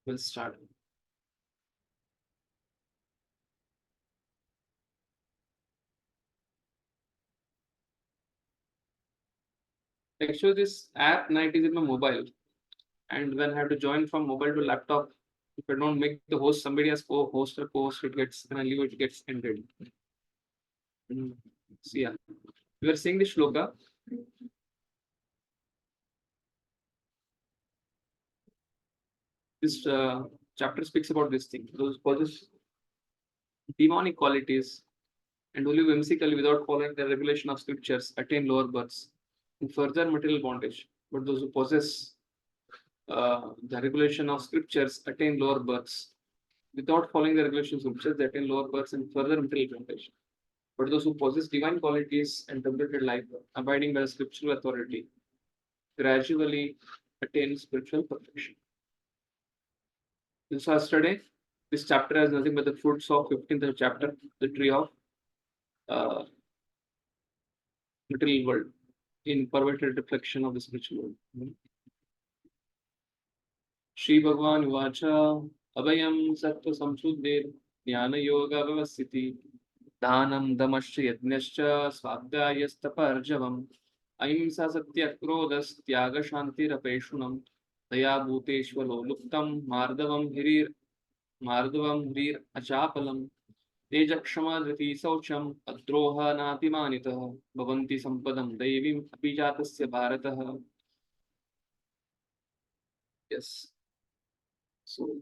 We'll start. Actually, this app night is in my mobile, and when I have to join from mobile to laptop, if I don't make the host somebody as co-host or co-host, it gets when I leave it gets ended. So yeah, we are seeing the shloka. This chapter speaks about this thing. Those possess demonic qualities and only whimsically, without following the regulation of scriptures, attain lower births and further material bondage. But those who possess the regulation of scriptures attain lower births. Without following the regulations of scriptures, they attain lower births and further material bondage. But those who possess divine qualities and templated life, abiding by the scriptural authority, gradually attain spiritual perfection. This was yesterday. This chapter has nothing but the fruits of 15th chapter, the tree of uh, material world, in perverted reflection of the spiritual world. Shri Bhagavan Vacha Abhayam Sattva Samshuddhir Jnana Yoga Vyavasthiti Dhanam Damascha Yajnascha Svadhyayasthaparjavam Ahimsa Satya Krodhas Tyaga Shanti Rapeshunam Daya Bhuteshwalo Luptam Mardavam Hrir Achapalam Tejakshama Driti Saucham Adroha Natimanitah Bhavanti Sampadam Devim Apijatasya Bharatah. Yes. So,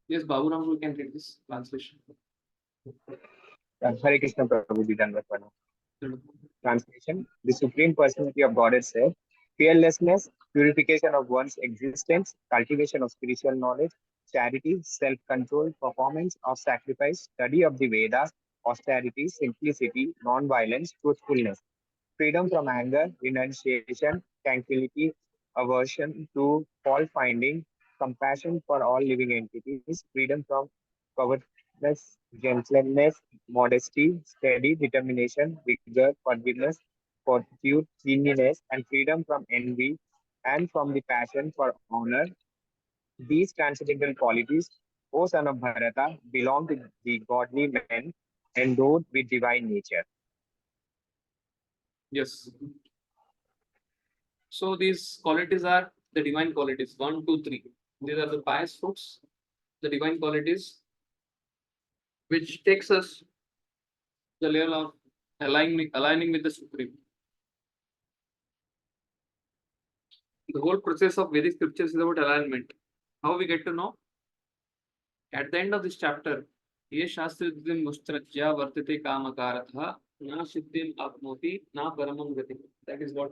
yes, Baburam, we can read this translation. Hare Krishna Prabhuji Dandapada. Translation: The Supreme Personality of Godhead said, fearlessness, purification of one's existence, cultivation of spiritual knowledge, charity, self-control, performance of sacrifice, study of the Vedas, austerity, simplicity, non-violence, truthfulness, freedom from anger, renunciation, tranquility, aversion to fault finding, compassion for all living entities, freedom from covetousness, gentleness, modesty, steady determination, vigor, forgiveness, fortitude, cleanliness, and freedom from envy and from the passion for honor. These transcendental qualities, O son of Bharata, belong to the godly men endowed with divine nature. Yes. So these qualities are the divine qualities. 1, 2, 3. These are the pious fruits, the divine qualities, which takes us the level of aligning with the supreme. The whole process of Vedic scriptures is about alignment. How we get to know? At the end of this chapter, ये शास्त्रविधिं मुश्चर्य वर्तते कामकारतः na siddhim apnoti na paramam gati. That is what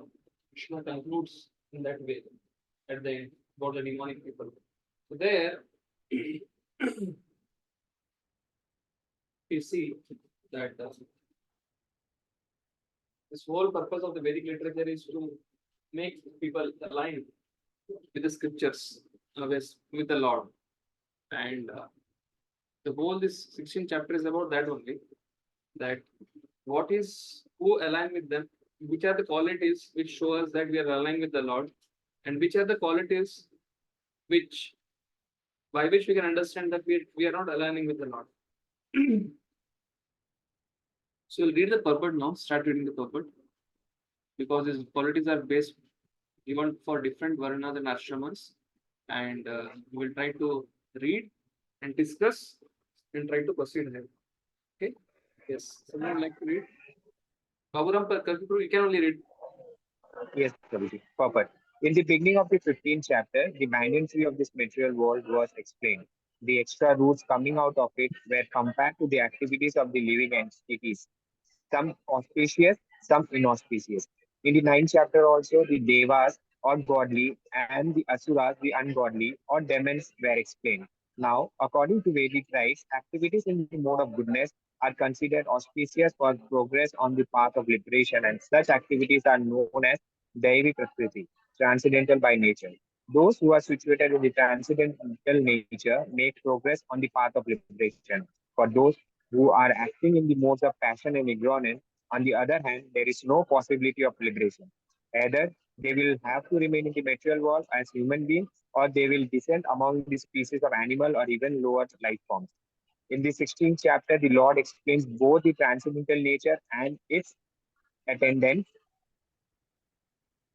Krishna concludes in that way at the end about the demonic people. So there you see that this whole purpose of the Vedic literature is to make people aligned with the scriptures, with the Lord. And the whole this 16th chapter is about that only. That what is who align with them, which are the qualities which show us that we are aligned with the Lord, and which are the qualities which by which we can understand that we are not aligning with the Lord. So we'll read the purport now. Start reading the purport because these qualities are based given for different varnas and ashramas, and we'll try to read and discuss and try to proceed ahead. Okay. Yes. Someone would like to read? Baburam, you can only read. Yes, Prabhuji. Perfect. In the beginning of the 15th chapter, the bandancy of this material world was explained. The extra roots coming out of it were compared to the activities of the living entities, some auspicious, some inauspicious. In the 9th chapter also, the devas or godly and the asuras, the ungodly or demons were explained. Now, according to Vedic rites, activities in the mode of goodness are considered auspicious for progress on the path of liberation, and such activities are known as Daivi Prakriti, transcendental by nature. Those who are situated in the transcendental nature make progress on the path of liberation. For those who are acting in the modes of passion and ignorance, on the other hand, there is no possibility of liberation. Either they will have to remain in the material world as human beings or they will descend among the species of animal or even lower life forms. In the 16th chapter, the Lord explains both the transcendental nature and its attendant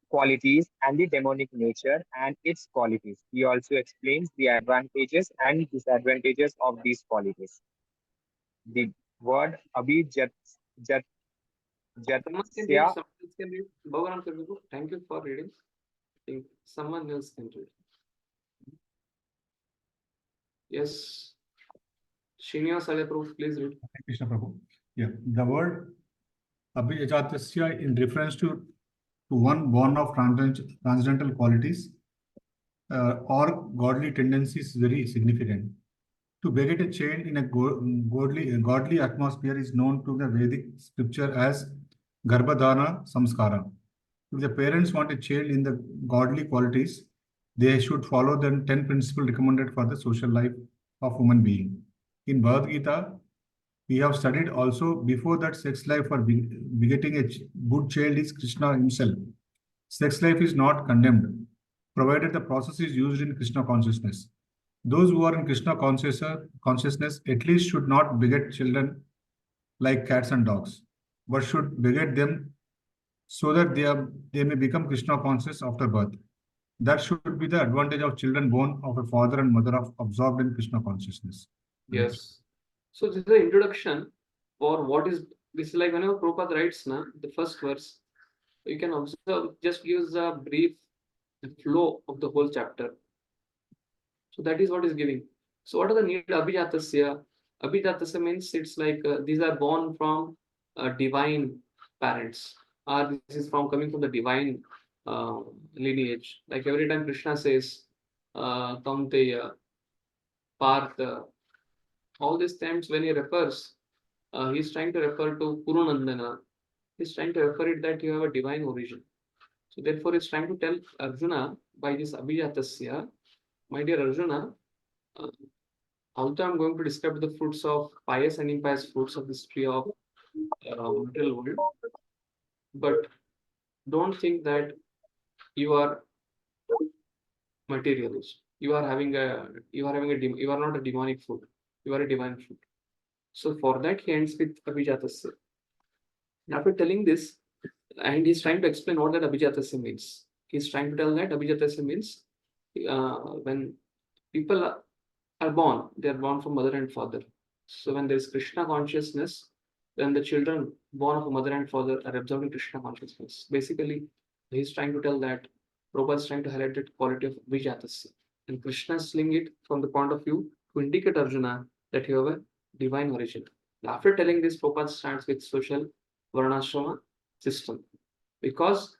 qualities and the demonic nature and its qualities. He also explains the advantages and disadvantages of these qualities. The word Abhijat Jat, Someone can read, Jatsya. someone else can read. Bhagavan Prabhu, thank you for reading. I think someone else can read. Yes. Srinivas Prabhu, please read. Krishna Prabhu. Yeah, the word Abhijatasya in reference to one born of transcendental qualities or godly tendencies is very significant. To beget a child in a godly atmosphere is known to the Vedic scripture as Garbhadhana Samskara. If the parents want a child in the godly qualities, they should follow the 10 principles recommended for the social life of human being. In Bhagavad Gita, we have studied also before that sex life for begetting a good child is Krishna himself. Sex life is not condemned, provided the process is used in Krishna consciousness. Those who are in Krishna consciousness at least should not beget children like cats and dogs, but should beget them so that they may become Krishna conscious after birth. That should be the advantage of children born of a father and mother of absorbed in Krishna consciousness. Yes. So this is the introduction for what is this is like whenever Prabhupada writes na, the first verse, you can observe just gives a brief flow of the whole chapter. So that is what is giving. So what are the need Abhijatasya? Abhijatasya means it's like these are born from divine parents, or this is from coming from the divine lineage. Like every time Krishna says, Kaunteya, Partha, all these times when he refers, he's trying to refer to Kurunandana. He's trying to refer it that you have a divine origin. So therefore, he's trying to tell Arjuna by this Abhijatasya, my dear Arjuna, although I'm going to describe the fruits of pious and impious fruits of this tree of material world, but don't think that you are materialist. You are not a demonic fruit. You are a divine fruit. So for that, he ends with Abhijatasya. After telling this, and he's trying to explain what that Abhijatasya means. He's trying to tell that Abhijatasya means when people are born, they are born from mother and father. So when there is Krishna consciousness, then the children born of a mother and father are absorbing Krishna consciousness. Basically, he's trying to tell that Prabhupada is trying to highlight that quality of Abhijatasya. And Krishna is seeing it from the point of view to indicate Arjuna that you have a divine origin. After telling this, Prabhupada starts with social Varnashrama system. Because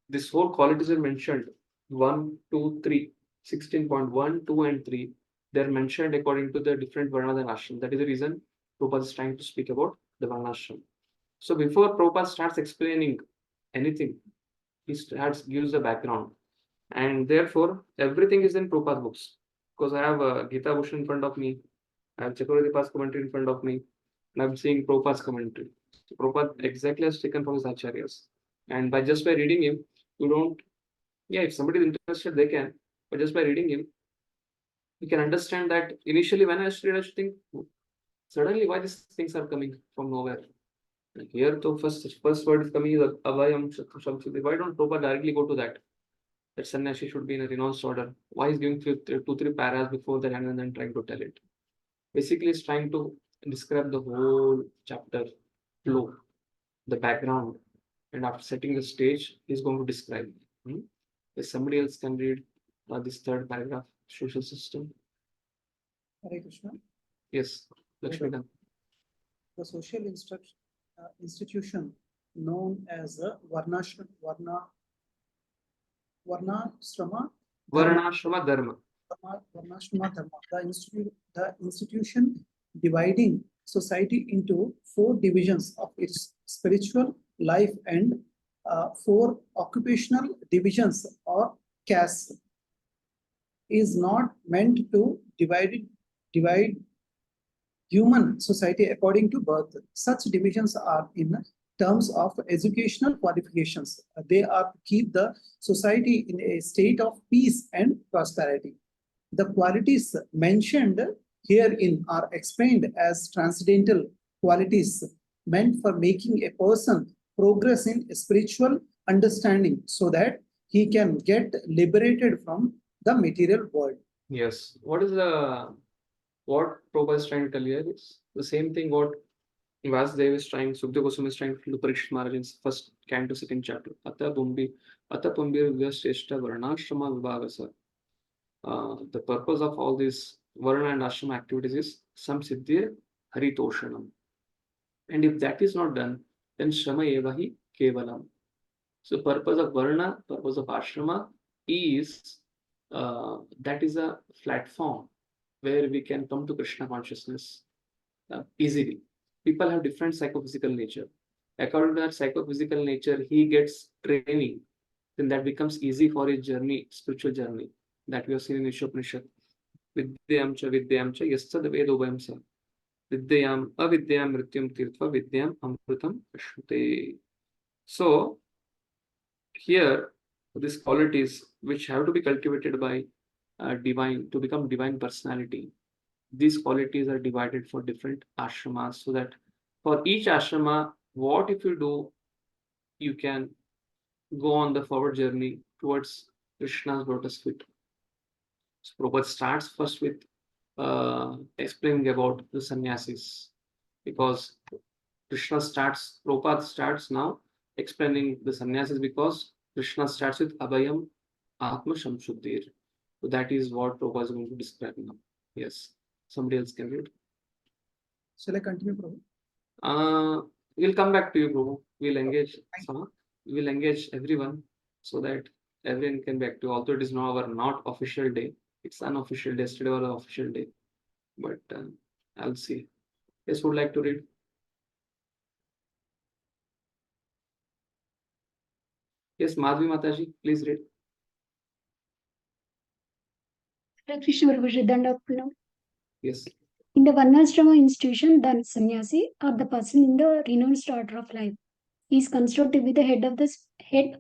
this whole qualities are mentioned 1, 2, 3, 16.1, 2, and 3. They're mentioned according to the different Varnas and Ashram. That is the reason Prabhupada is trying to speak about the Varnashram. So before Prabhupada starts explaining anything, he gives the background. And therefore, everything is in Prabhupada books. Because I have Gita Bhushan in front of me, I have Chakravarti's commentary in front of me, and I'm seeing Prabhupada's commentary. So Prabhupada exactly has taken from his acharyas. And by reading him, you don't, if somebody is interested, they can, but just by reading him, you can understand that initially when I used to read, I should think, suddenly why these things are coming from nowhere. Like here, the first word is coming is Abhayam Shamsuddhi. Why don't Prabhupada directly go to that? That sannyasi should be in a renounced order. Why is giving 2-3 paras before that and then trying to tell it? Basically, it's trying to describe the whole chapter flow, the background, and after setting the stage, he's going to describe. If somebody else can read this third paragraph, social system. Hare Krishna. Yes, Lakshmikant. The social institution known as the Varnashrama Dharma. Varnashrama Dharma. The institution dividing society into 4 divisions of its spiritual life and 4 occupational divisions or castes is not meant to divide human society according to birth. Such divisions are in terms of educational qualifications. They are to keep the society in a state of peace and prosperity. The qualities mentioned herein are explained as transcendental qualities meant for making a person progress in spiritual understanding so that he can get liberated from the material world. Yes. What Prabhupada is trying to tell here is the same thing what Vasudev is trying, Sukhdeva Goswami is trying to do Parikshit Maharaj in first canto, second chapter. Ata Pumbir Vyastheshta Varnashrama Vibhavasa. The purpose of all these Varna and Ashrama activities is Samsiddhya Haritoshanam. And if that is not done, then Shrama Evahi Kevalam. So purpose of Varna, purpose of Ashrama is that is a platform where we can come to Krishna consciousness easily. People have different psychophysical nature. According to that psychophysical nature, he gets training, then that becomes easy for his journey, spiritual journey, that we have seen in Ishopanishad. Vidyam cha yastad vedobhayam sa. Vidyam avidyam mrityam tirtva vidyam amrutam ashrute. So here, these qualities which have to be cultivated by divine to become divine personality, these qualities are divided for different ashramas, so that for each ashrama, what if you do, you can go on the forward journey towards Krishna's lotus feet. So Prabhupada starts first with explaining about the sannyasis, because Prabhupada starts now explaining the sannyasis because Krishna starts with Abhayam Atma Shamshuddhir. So that is what Prabhupada is going to describe now. Yes. Somebody else can read. Shall I continue, Prabhu? We'll come back to you, Prabhu. We'll engage everyone so that everyone can back to. Although it is now our not official day, it's unofficial day. Yesterday was an official day, but I'll see. Yes, would like to read. Yes, Madhvi Mataji, please read. Hare Krishna Prabhuji, Dandavat. Yes. In the Varnashrama institution, the sannyasi or the person in the renounced order of life is considered to be the head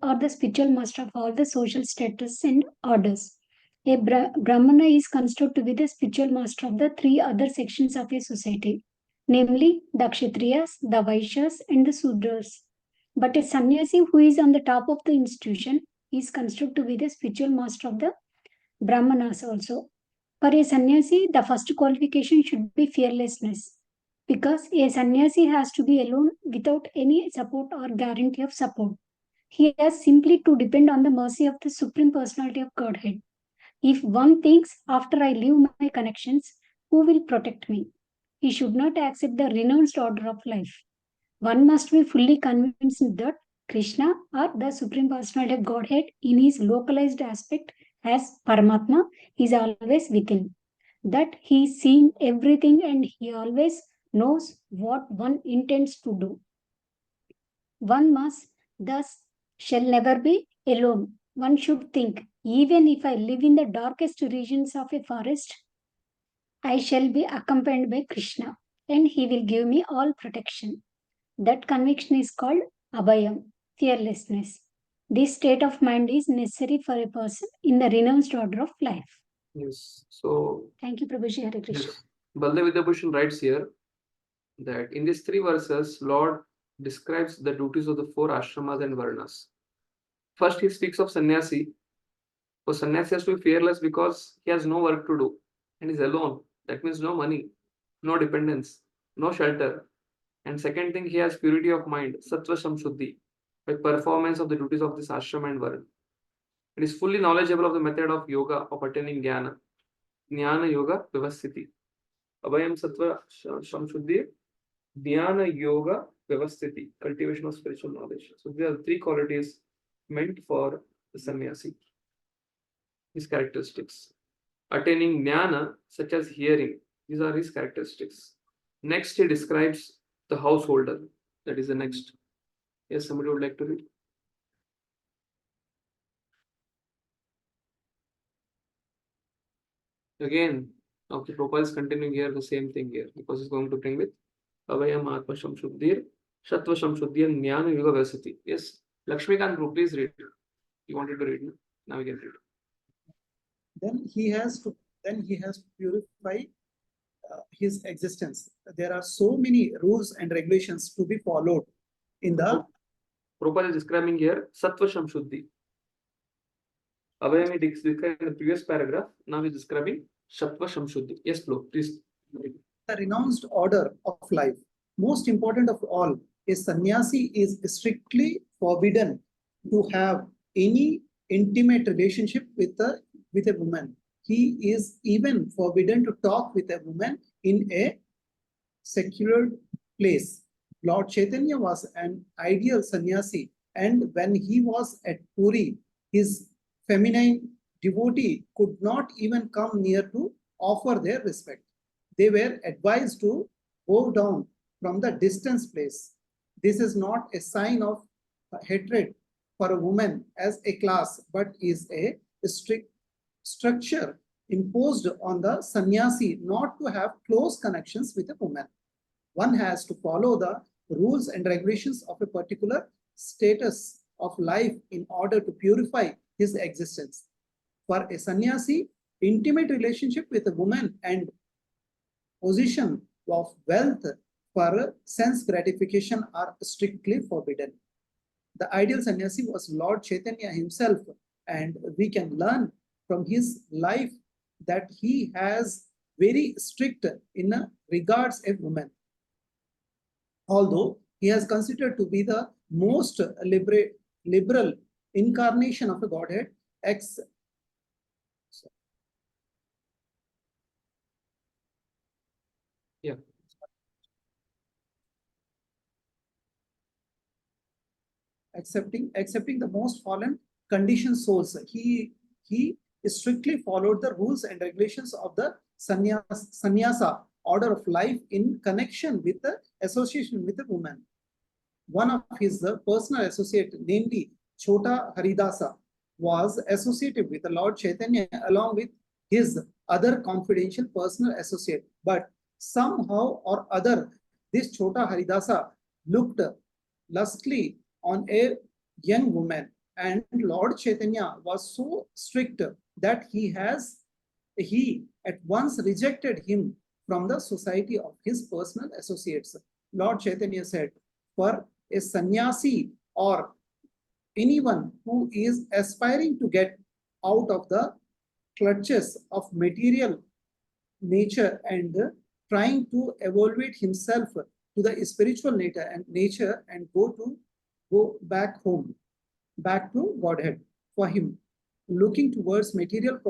or the spiritual master of all the social status and orders. A Brahmana is considered to be the spiritual master of the three other sections of a society, namely the Kshatriyas, the Vaishyas, and the Sudras. But a sannyasi who is on the top of the institution is considered to be the spiritual master of the Brahmanas also. For a sannyasi, the first qualification should be fearlessness, because a sannyasi has to be alone without any support or guarantee of support. He has simply to depend on the mercy of the Supreme Personality of Godhead. If one thinks, after I leave my connections, who will protect me? He should not accept the renounced order of life. One must be fully convinced that Krishna or the Supreme Personality of Godhead in his localized aspect as Paramatma is always within. That he is seeing everything and he always knows what one intends to do. One must thus shall never be alone. One should think, even if I live in the darkest regions of a forest, I shall be accompanied by Krishna and he will give me all protection. That conviction is called abhayam, fearlessness. This state of mind is necessary for a person in the renounced order of life. Yes. So Thank you, Prabhuji. Hare Krishna. yes. Baldev Vidyabhushan writes here that in these three verses, Lord describes the duties of the four ashramas and varnas. First, he speaks of sannyasi. So sannyasi has to be fearless because he has no work to do and is alone. That means no money, no dependence, no shelter. And second thing, he has purity of mind, sattva samshuddhi, by performance of the duties of this ashram and varna. It is fully knowledgeable of the method of yoga of attaining jnana. Jnana yoga vyavasthiti. Abhayam sattva samshuddhi, jnana yoga vyavasthiti, cultivation of spiritual knowledge. So there are three qualities meant for the sannyasi. His characteristics. Attaining jnana, such as hearing, these are his characteristics. Next, he describes the householder. That is the next. Yes, somebody would like to read. Again, okay, Prabhupada is continuing here the same thing here because he's going to bring with Avayam Atma Shamshuddhir Sattva Samshuddhi and Jnana Yuga Vyasati. Yes, Lakshmikant Group, please read. You wanted to read, no? Now we can read. Then he has to purify his existence. There are so many rules and regulations to be followed in the. Prabhupada is describing here Sattva Samshuddhi. Abhayam is describing in the previous paragraph. Now he is describing Sattva Samshuddhi. Yes, please. The renounced order of life. Most important of all is sannyasi is strictly forbidden to have any intimate relationship with a woman. He is even forbidden to talk with a woman in a secular place. Lord Chaitanya was an ideal sannyasi, and when he was at Puri, his feminine devotee could not even come near to offer their respect. They were advised to go down from the distance place. This is not a sign of hatred for a woman as a class, but is a strict structure imposed on the sannyasi not to have close connections with a woman. One has to follow the rules and regulations of a particular status of life in order to purify his existence. For a sannyasi, intimate relationship with a woman and position of wealth for sense gratification are strictly forbidden. The ideal sannyasi was Lord Chaitanya himself, and we can learn from his life that he has very strict in regards a woman. Although he has considered to be the most liberal incarnation of a Godhead, accepting the most fallen conditioned souls. He strictly followed the rules and regulations of the sannyasa order of life in connection with the association with the woman. One of his personal associate, namely Chota Haridasa, was associated with the Lord Chaitanya along with his other confidential personal associate. But somehow or other, this Chota Haridasa looked lustily on a young woman, and Lord Chaitanya was so strict that he at once rejected him from the society of his personal associates. Lord Chaitanya said, for a sannyasi or anyone who is aspiring to get out of the clutches of material nature and trying to evaluate himself to the spiritual nature and go back home, back to Godhead. For him, looking towards material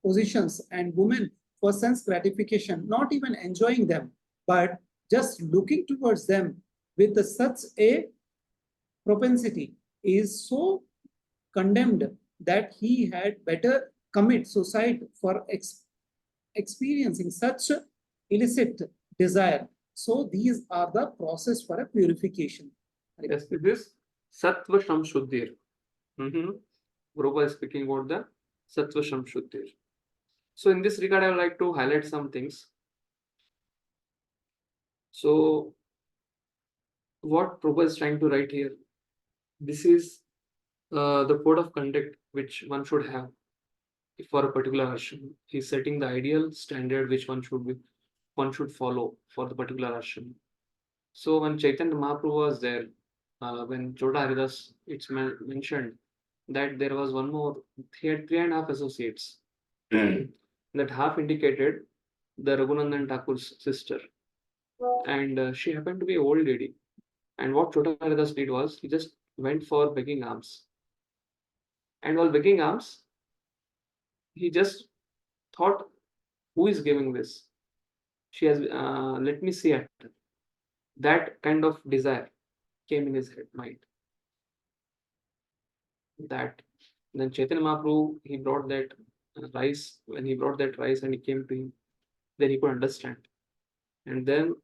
positions and women for sense gratification, not even enjoying them, but just looking towards them with such a propensity is so condemned that he had better commit suicide for experiencing such illicit desire. So these are the process for a purification. Yes, it is Sattva Samshuddhir. Prabhupada is speaking about the Sattva Samshuddhir. So in this regard, I would like to highlight some things. So what Prabhupada is trying to write here, this is the code of conduct which one should have for a particular ashram. He's setting the ideal standard which one should follow for the particular ashram. So when Chaitanya Mahaprabhu was there, when Chota Haridas, it's mentioned that there was one more, he had 3.5 associates. That half indicated the Raghunandan Thakur's sister. And she happened to be an old lady. And what Chota Haridas did was, he just went for begging alms. And while begging alms, he just thought, who is giving this? She has, let me see it. That kind of desire came in his mind. That then Chaitanya Mahaprabhu, he brought that rice. When he brought that rice and he came to him, then he could understand. And then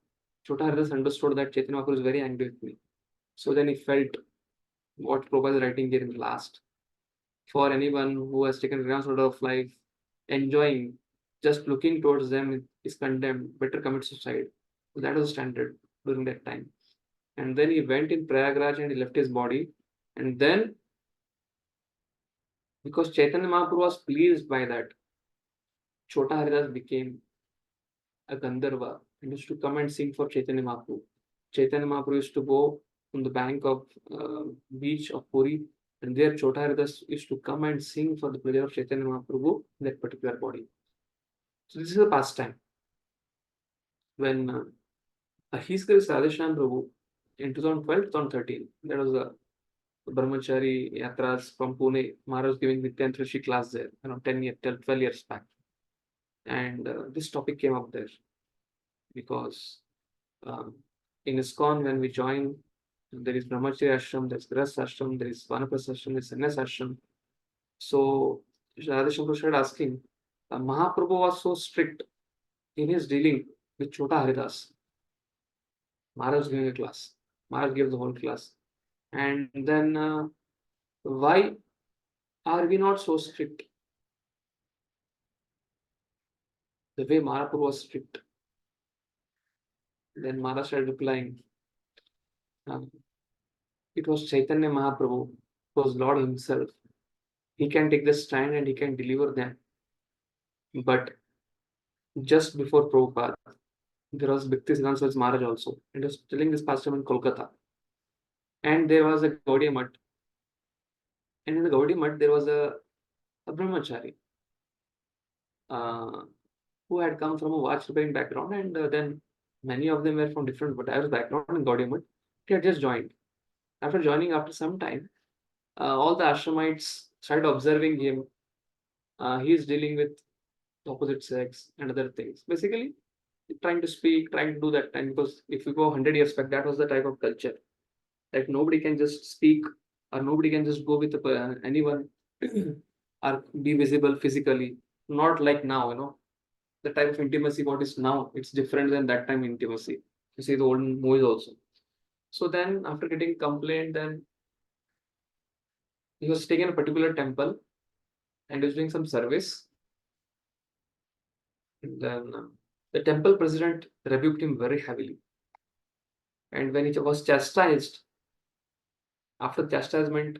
Chota Haridas understood that Chaitanya Mahaprabhu is very angry with me. So then he felt what Prabhupada is writing here in the last. For anyone who has taken renounced order of life, enjoying, just looking towards them is condemned, better commit suicide. So that was standard during that time. And then he went in Prayagraj and he left his body. And then, because Chaitanya Mahaprabhu was pleased by that, Chota Haridas became a Gandharva and used to come and sing for Chaitanya Mahaprabhu. Chaitanya Mahaprabhu used to go on the bank of beach of Puri, and there Chota Haridas used to come and sing for the pleasure of Chaitanya Mahaprabhu in that particular body. So this is a pastime. When His Grace Radheshyam Prabhu in 2012-2013, there was a Brahmachari Yatras from Pune. Maharaj was giving Nityantrishi class there, 12 years back. And this topic came up there because in ISKCON, when we join, there is Brahmacharya Ashram, there is Grihastha Ashram, there is Vanaprastha Ashram, there is Sannyas Ashram. So Radheshyam Prabhu started asking, Mahaprabhu was so strict in his dealing with Chota Haridas. Maharaj was giving a class. Maharaj gave the whole class. And then why are we not so strict? The way Mahaprabhu was strict. Then Maharaj started replying, it was Chaitanya Mahaprabhu, it was Lord himself. He can take the stand and he can deliver them. But just before Prabhupada, there was Bhakti Siddhanta Saraswati Maharaj also. And he was telling this pastime in Kolkata. And there was a Gaudiya Mutt. And in the Gaudiya Mutt, there was a Brahmachari who had come from a watch repairing background, and then many of them were from different diverse background in Gaudiya Mutt. He had just joined. After joining, after some time, all the ashramites started observing him. He is dealing with the opposite sex and other things. Basically, trying to speak, trying to do that. And because if you go 100 years back, that was the type of culture. Like nobody can just speak or nobody can just go with anyone or be visible physically. Not like now, the type of intimacy what is now, it's different than that time intimacy. You see the old movies also. So then after getting complaint, then he was taken a particular temple and was doing some service. And then the temple president rebuked him very heavily. And when he was chastised, after chastisement,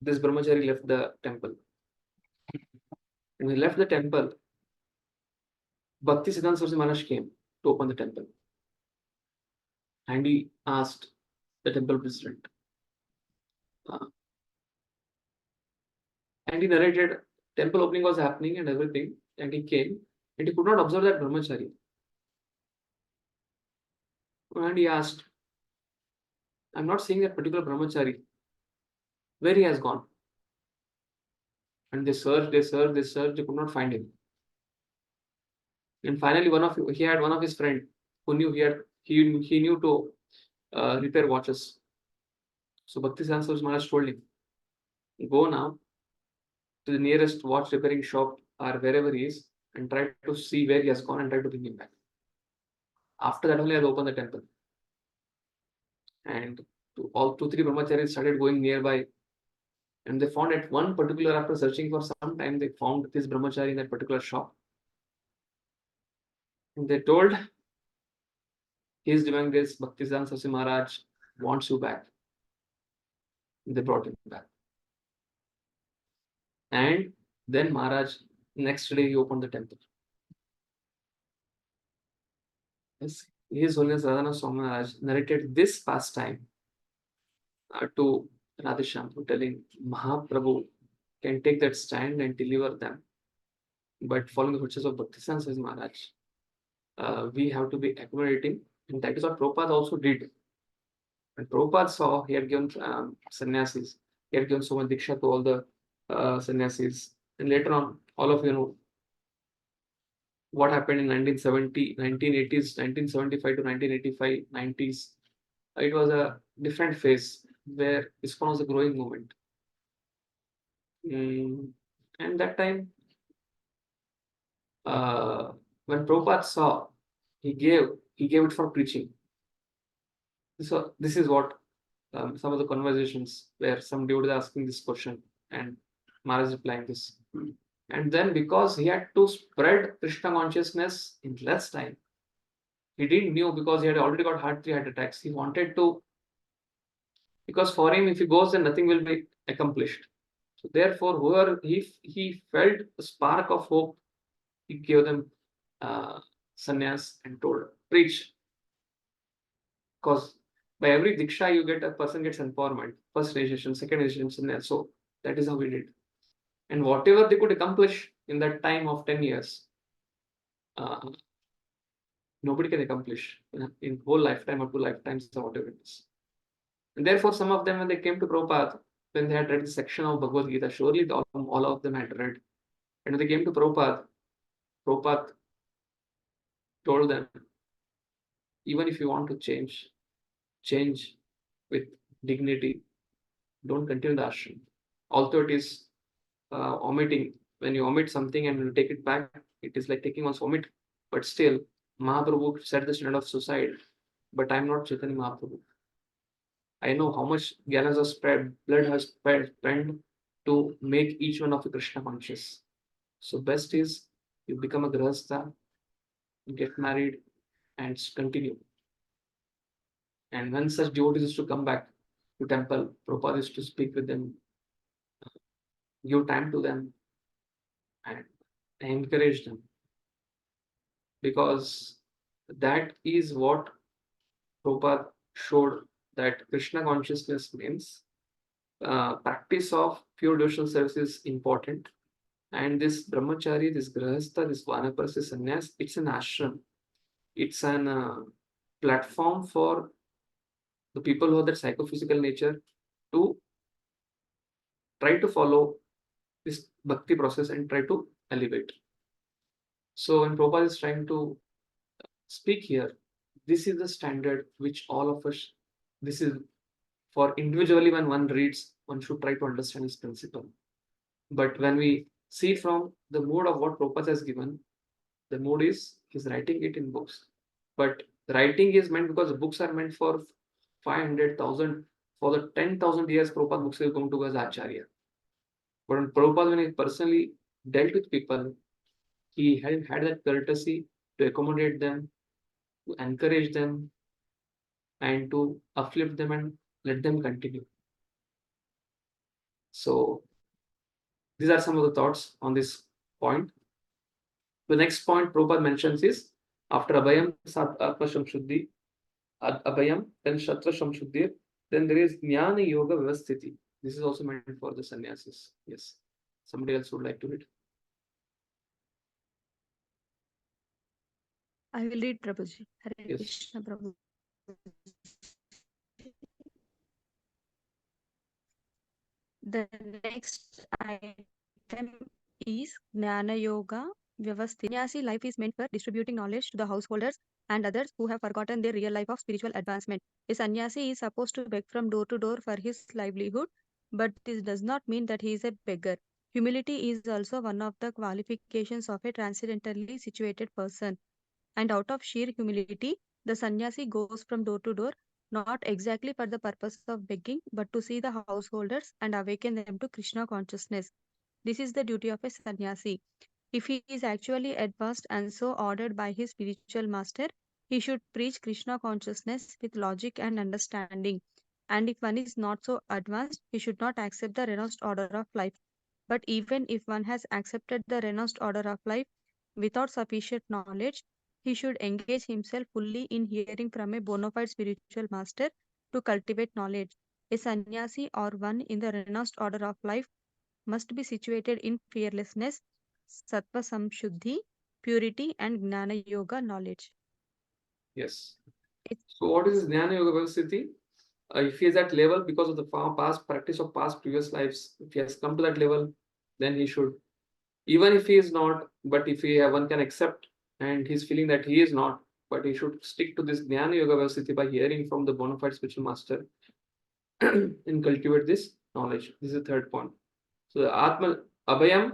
this brahmachari left the temple. When he left the temple, Bhakti Siddhanta Saraswati Maharaj came to open the temple. And he asked the temple president. And he narrated, temple opening was happening and everything. And he came and he could not observe that brahmachari. And he asked, I'm not seeing that particular brahmachari. Where he has gone? And they searched, they could not find him. And finally, he had one of his friend who knew he knew to repair watches. So Bhakti Siddhanta Saraswati Maharaj told him, go now to the nearest watch repairing shop or wherever he is and try to see where he has gone and try to bring him back. After that only I opened the temple. And all 2-3 brahmacharis started going nearby. And they found at one particular, after searching for some time, they found this brahmachari in that particular shop. And they told, he is doing this, Bhakti Siddhanta Saraswati Maharaj wants you back. And they brought him back. And then Maharaj, next day he opened the temple. Yes, His Holiness Radhanath Swami Maharaj narrated this pastime to Radheshyam, telling Mahaprabhu can take that stand and deliver them. But following the footsteps of Bhakti Siddhanta Saraswati Maharaj, we have to be accommodating, and that is what Prabhupada also did. When Prabhupada saw, he had given sannyasis, he had given so much diksha to all the sannyasis, and later on, all of you know what happened in 1970, 1980s, 1975 to 1985, 90s. It was a different phase where ISKCON was a growing movement. And that time, when Prabhupada saw, he gave it for preaching. So this is what some of the conversations where some dude is asking this question and Maharaj replying this. And then because he had to spread Krishna consciousness in less time, He didn't knew because he had already got three heart attacks. He wanted to, because for him, if he goes, then nothing will be accomplished. So therefore, whoever he felt a spark of hope, he gave them sannyas and told, preach. Because by every diksha you get, a person gets empowerment. First initiation, second initiation, sannyas. So that is how we did. And whatever they could accomplish in that time of 10 years, nobody can accomplish in whole lifetime or 2 lifetimes or whatever it is. And therefore, some of them, when they came to Prabhupada, when they had read the section of Bhagavadgita, surely all of them had read. And when they came to Prabhupada, Prabhupada told them, even if you want to change with dignity. Don't continue the ashram. Although it is omitting, when you omit something and you take it back, it is like taking one's vomit. But still, Mahaprabhu set the standard of suicide. But I'm not Chaitanya Mahaprabhu. I know how much gallons of blood has spent to make each one of you Krishna conscious. So best is you become a grahastha, get married, and continue. And when such devotees used to come back to temple, Prabhupada used to speak with them, give time to them, and encourage them. Because that is what Prabhupada showed, that Krishna consciousness means practice of pure devotional service is important. And this brahmachari, this grahastha, this vanaprastha sannyas, it's an ashram. It's an platform for the people who have that psychophysical nature to try to follow this bhakti process and try to elevate. So when Prabhupada is trying to speak here, this is the standard which all of us, this is for individually when one reads, one should try to understand this principle. But when we see from the mood of what Prabhupada has given, the mood is he's writing it in books. But writing is meant because the books are meant for 500,000, for the 10,000 years Prabhupada books will come to as Acharya. But when Prabhupada, when he personally dealt with people, he had that courtesy to accommodate them, to encourage them, and to uplift them and let them continue. So these are some of the thoughts on this point. The next point Prabhupada mentions is after Abhayam, Sat Atma Shamshuddhi, Abhayam, then Shatra Shamshuddhi, then there is Jnana Yoga Vyavasthiti. This is also meant for the sannyasis. Yes. Somebody else would like to read? I will read, Prabhuji. Hare Yes. Krishna, Prabhu. The next item is Jnana Yoga Vyavasthita. Sannyasi life is meant for distributing knowledge to the householders and others who have forgotten their real life of spiritual advancement. A sannyasi is supposed to beg from door to door for his livelihood, but this does not mean that he is a beggar. Humility is also one of the qualifications of a transcendentally situated person. And out of sheer humility, the sannyasi goes from door to door, not exactly for the purpose of begging, but to see the householders and awaken them to Krishna consciousness. This is the duty of a sannyasi. If he is actually advanced and so ordered by his spiritual master, he should preach Krishna consciousness with logic and understanding. And if one is not so advanced, he should not accept the renounced order of life. But even if one has accepted the renounced order of life without sufficient knowledge, he should engage himself fully in hearing from a bona fide spiritual master to cultivate knowledge. A sannyasi or one in the renounced order of life must be situated in fearlessness, sattva samshuddhi, purity, and jnana yoga knowledge. Yes. It's So what is Jnana Yoga Vyavasthiti? If he is at level because of the past practice of past previous lives, if he has come to that level, then he should, even if he is not, but if one can accept and he's feeling that he is not, but he should stick to this Jnana Yoga Vyavasthiti by hearing from the bona fide spiritual master and cultivate this knowledge. This is the third point. So the Atma Abhayam,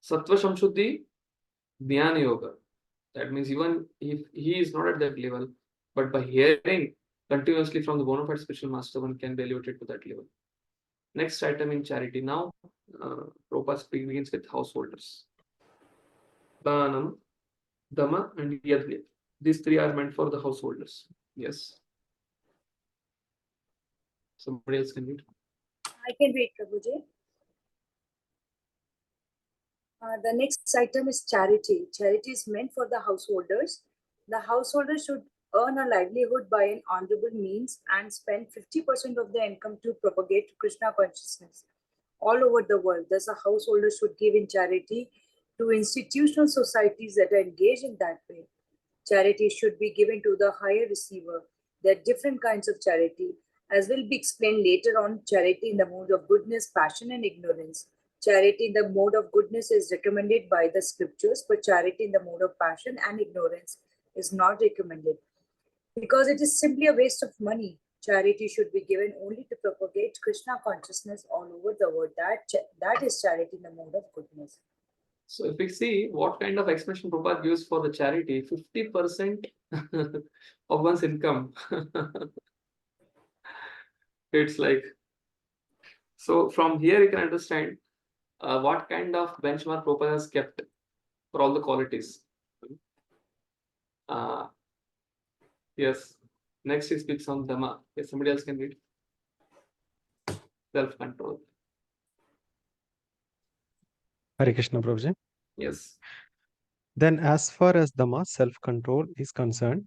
Sattva Shamshuddhi, Jnana Yoga. That means even if he is not at that level, but by hearing continuously from the bona fide spiritual master, one can be elevated to that level. Next item in charity. Now, Prabhupada begins with householders. Danam, Dhamma, and Yajna. These three are meant for the householders. Yes. Somebody else can read. I can read, Prabhuji. The next item is charity. Charity is meant for the householders. The householder should earn a livelihood by an honorable means and spend 50% of their income to propagate Krishna consciousness all over the world. Thus, a householder should give in charity to institutional societies that are engaged in that way. Charity should be given to the higher receiver. There are different kinds of charity, as will be explained later on. Charity in the mode of goodness, passion, and ignorance. Charity in the mode of goodness is recommended by the scriptures, but charity in the mode of passion and ignorance is not recommended because it is simply a waste of money. Charity should be given only to propagate Krishna consciousness all over the world. That is charity in the mode of goodness. So if we see what kind of expression Prabhupada gives for the charity, 50% of one's income. It's like, so from here you can understand what kind of benchmark Prabhupada has kept for all the qualities. Yes. Next he speaks on Dhamma. Yes, somebody else can read. Self-control. Hare Krishna, Prabhuji. Yes. Then as far as Dhamma, self-control, is concerned,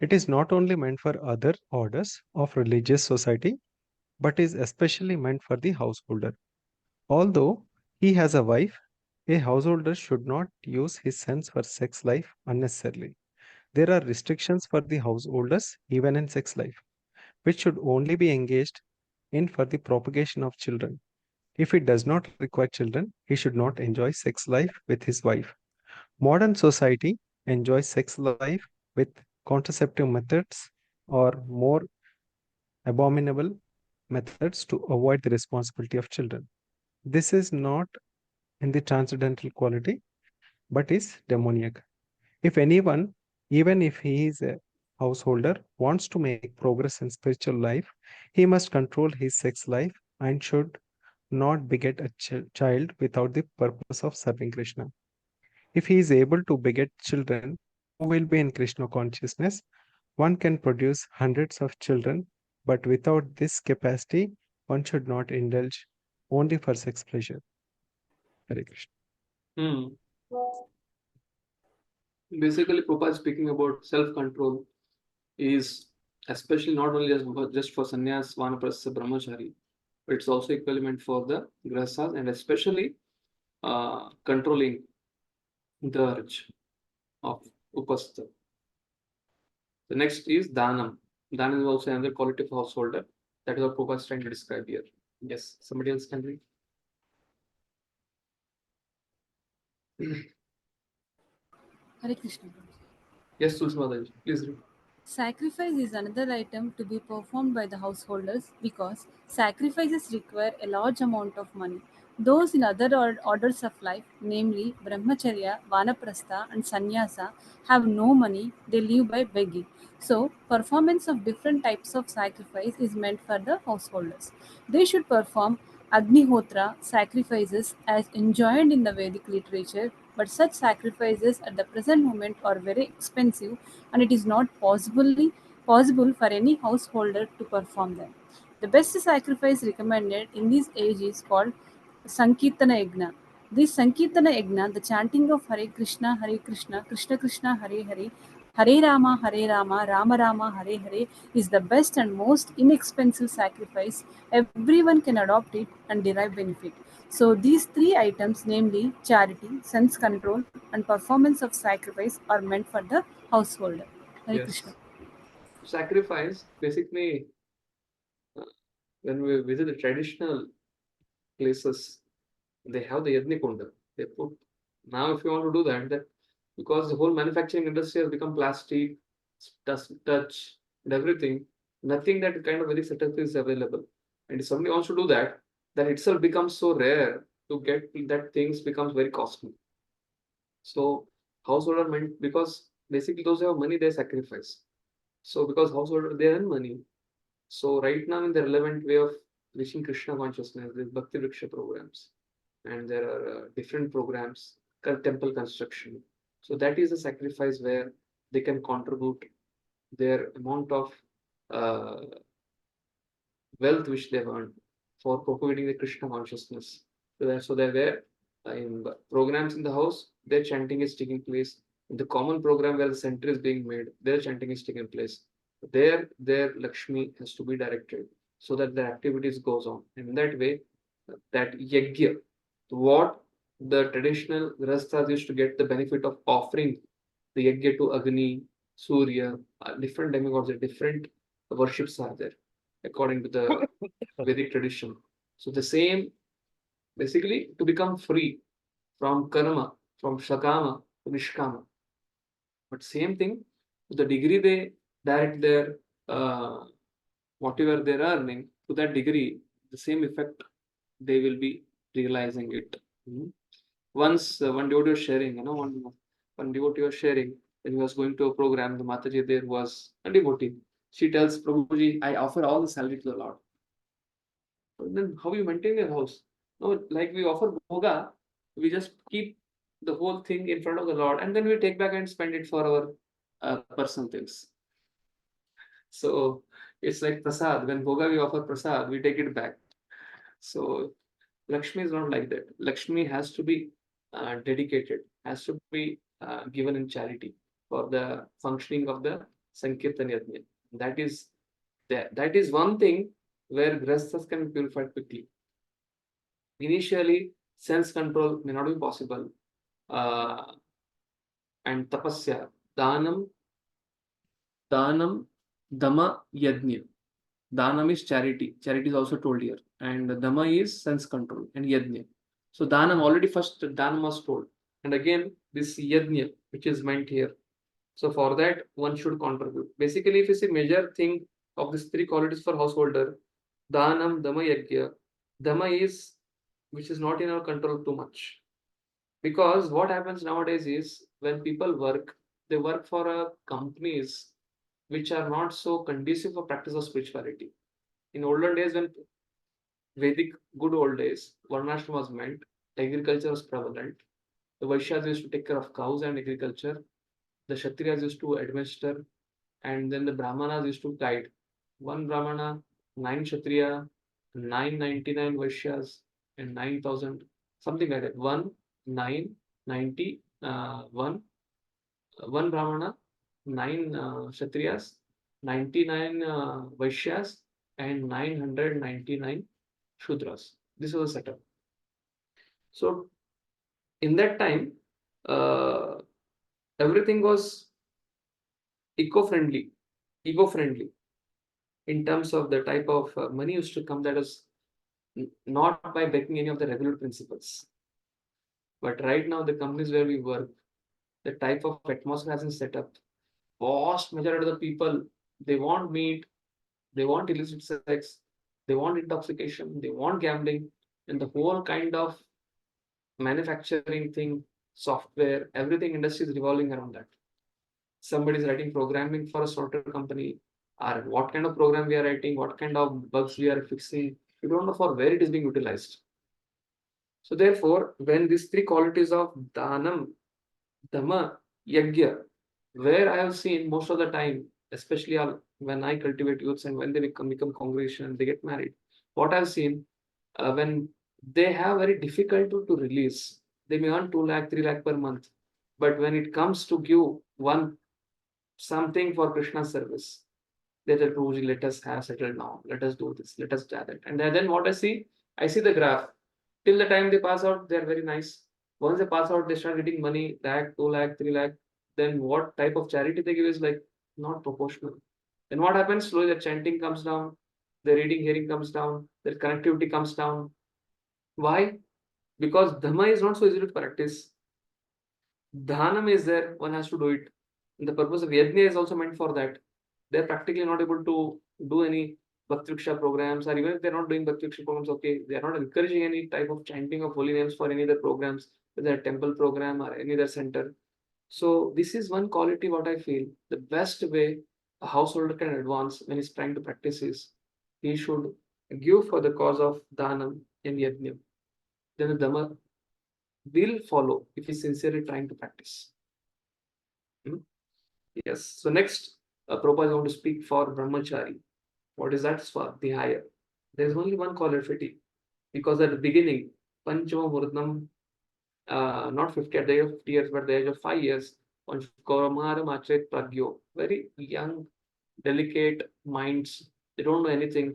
it is not only meant for other orders of religious society, but is especially meant for the householder. Although he has a wife, a householder should not use his sense for sex life unnecessarily. There are restrictions for the householders even in sex life, which should only be engaged in for the propagation of children. If he does not require children, he should not enjoy sex life with his wife. Modern society enjoys sex life with contraceptive methods or more abominable methods to avoid the responsibility of children. This is not in the transcendental quality, but is demoniac. If anyone, even if he is a householder, wants to make progress in spiritual life, he must control his sex life and should not beget a child without the purpose of serving Krishna. If he is able to beget children who will be in Krishna consciousness, one can produce hundreds of children, but without this capacity, one should not indulge only for sex pleasure. Hare Krishna. Basically, Prabhupada is speaking about self-control is especially not only just for sannyas, vanaprastha, brahmachari, but it's also equally meant for the grahasthas and especially controlling the urge of upastha. The next is dhanam. Dhanam is also another quality of householder. That is what Prabhupada is trying to describe here. Yes, somebody else can read. Hare Krishna. Yes, Tulsi Mataji, please read. Sacrifice is another item to be performed by the householders because sacrifices require a large amount of money. Those in other orders of life, namely Brahmacharya, Vanaprastha, and Sannyasa, have no money, they live by begging. So, performance of different types of sacrifice is meant for the householders. They should perform Agnihotra sacrifices as enjoined in the Vedic literature, but such sacrifices at the present moment are very expensive and it is not possible for any householder to perform them. The best sacrifice recommended in this age is called Sankirtana Yagna. This Sankirtana Yagna, the chanting of Hare Krishna, Krishna Krishna, Hare Hare, Hare Rama, Rama Rama, Hare Hare, is the best and most inexpensive sacrifice. Everyone can adopt it and derive benefit. So these three items, namely charity, sense control, and performance of sacrifice, are meant for the householder. Hare Yes. Krishna. Sacrifice, basically, when we visit the traditional places, they have the Yajna Kunda. They put, now if you want to do that because the whole manufacturing industry has become plastic, touch, and everything, nothing that kind of very setup is available. And if somebody wants to do that, that itself becomes so rare to get that things becomes very costly. So householder meant, because basically those who have money they sacrifice. So because householder they earn money. So right now in the relevant way of reaching Krishna consciousness, there's Bhakti Vriksha programs, and there are different programs, temple construction, So that is a sacrifice where they can contribute their amount of wealth which they've earned for propagating the Krishna consciousness. So there were in programs in the house, their chanting is taking place. In the common program where the center is being made, their chanting is taking place. There, their Lakshmi has to be directed so that the activities goes on. And in that way, that yajna, what the traditional grasthas used to get the benefit of offering the yajna to Agni, Surya, different demigods, different worships are there according to the Vedic tradition. So the same, basically, to become free from karma, from shakama to nishkama. But same thing, to the degree they direct their whatever they're earning, to that degree, the same effect they will be realizing it. Once one devotee was sharing, one devotee was sharing when he was going to a program, the Mataji there was a devotee. She tells Prabhuji, I offer all the salary to the Lord. And then how you maintain your house? No, like we offer bhoga, we just keep the whole thing in front of the Lord and then we take back and spend it for our personal things. So it's like prasad. When bhoga we offer prasad, we take it back. So Lakshmi is not like that. Lakshmi has to be dedicated, has to be given in charity for the functioning of the Sankirtan Yajna. That is one thing where grasthas can be purified quickly. Initially, sense control may not be possible. And tapasya, danam, dama, yajna. Danam is charity. Charity is also told here. And dama is sense control and yajna. So danam, already first danam was told. And again, this yajna, which is meant here. So for that, one should contribute. Basically, if you see major thing of these three qualities for householder, danam, dama, yajna, dama is which is not in our control too much. Because what happens nowadays is when people work, they work for companies which are not so conducive for practice of spirituality. In olden days, when Vedic good old days, Varnashram was meant, agriculture was prevalent. The Vaishyas used to take care of cows and agriculture. The Kshatriyas used to administer, and then the Brahmanas used to guide. One Brahmana, 9 Kshatriya, 999 Vaishyas, and 9,000, something like that. 990, one Brahmana, 9 Kshatriyas, 99 Vaishyas, and 999 Shudras. This was a setup. So, in that time, everything was eco-friendly, ego-friendly in terms of the type of money used to come, that is not by breaking any of the regular principles. But right now, the companies where we work, the type of atmosphere has been set up. Vast majority of the people, they want meat, they want illicit sex, they want intoxication, they want gambling, and the whole kind of manufacturing thing, software, everything industry is revolving around that. Somebody is writing programming for a software company, or what kind of program we are writing, what kind of bugs we are fixing, you don't know for where it is being utilized. So therefore, when these three qualities of Danam, Dhamma, Yajna, where I have seen most of the time, especially when I cultivate youths and when they become congregation and they get married, what I've seen, when they have very difficult to release, they may earn 2 lakh, 3 lakh per month. But when it comes to give something for Krishna service, they tell Prabhuji, let us have settled now, let us do this, let us do that. And then what I see the graph. Till the time they pass out, they are very nice. Once they pass out, they start getting money, lakh, 2 lakh, 3 lakh. Then what type of charity they give is like not proportional. Then what happens? Slowly the chanting comes down, the reading, hearing comes down, their connectivity comes down. Why? Because Dhamma is not so easy to practice. Dhanam is there, one has to do it. And the purpose of Yajna is also meant for that. They're practically not able to do any Bhakti Vriksha programs, or even if they're not doing Bhakti Vriksha programs, okay, they're not encouraging any type of chanting of holy names for any other programs, whether a temple program or any other center. So this is one quality what I feel the best way a householder can advance when he's trying to practice is he should give for the cause of Dhanam and Yajna. Then the Dhamma will follow if he's sincerely trying to practice. Yes. So next, Prabhupada is going to speak for brahmachari. What is that? Swadhyaya. There's only one quality, because at the beginning, Panchama Murdam, not 50 at the age of 50 years, but at the age of 5 years, on Kaumaram Achyut Pragyo, very young, delicate minds, they don't know anything,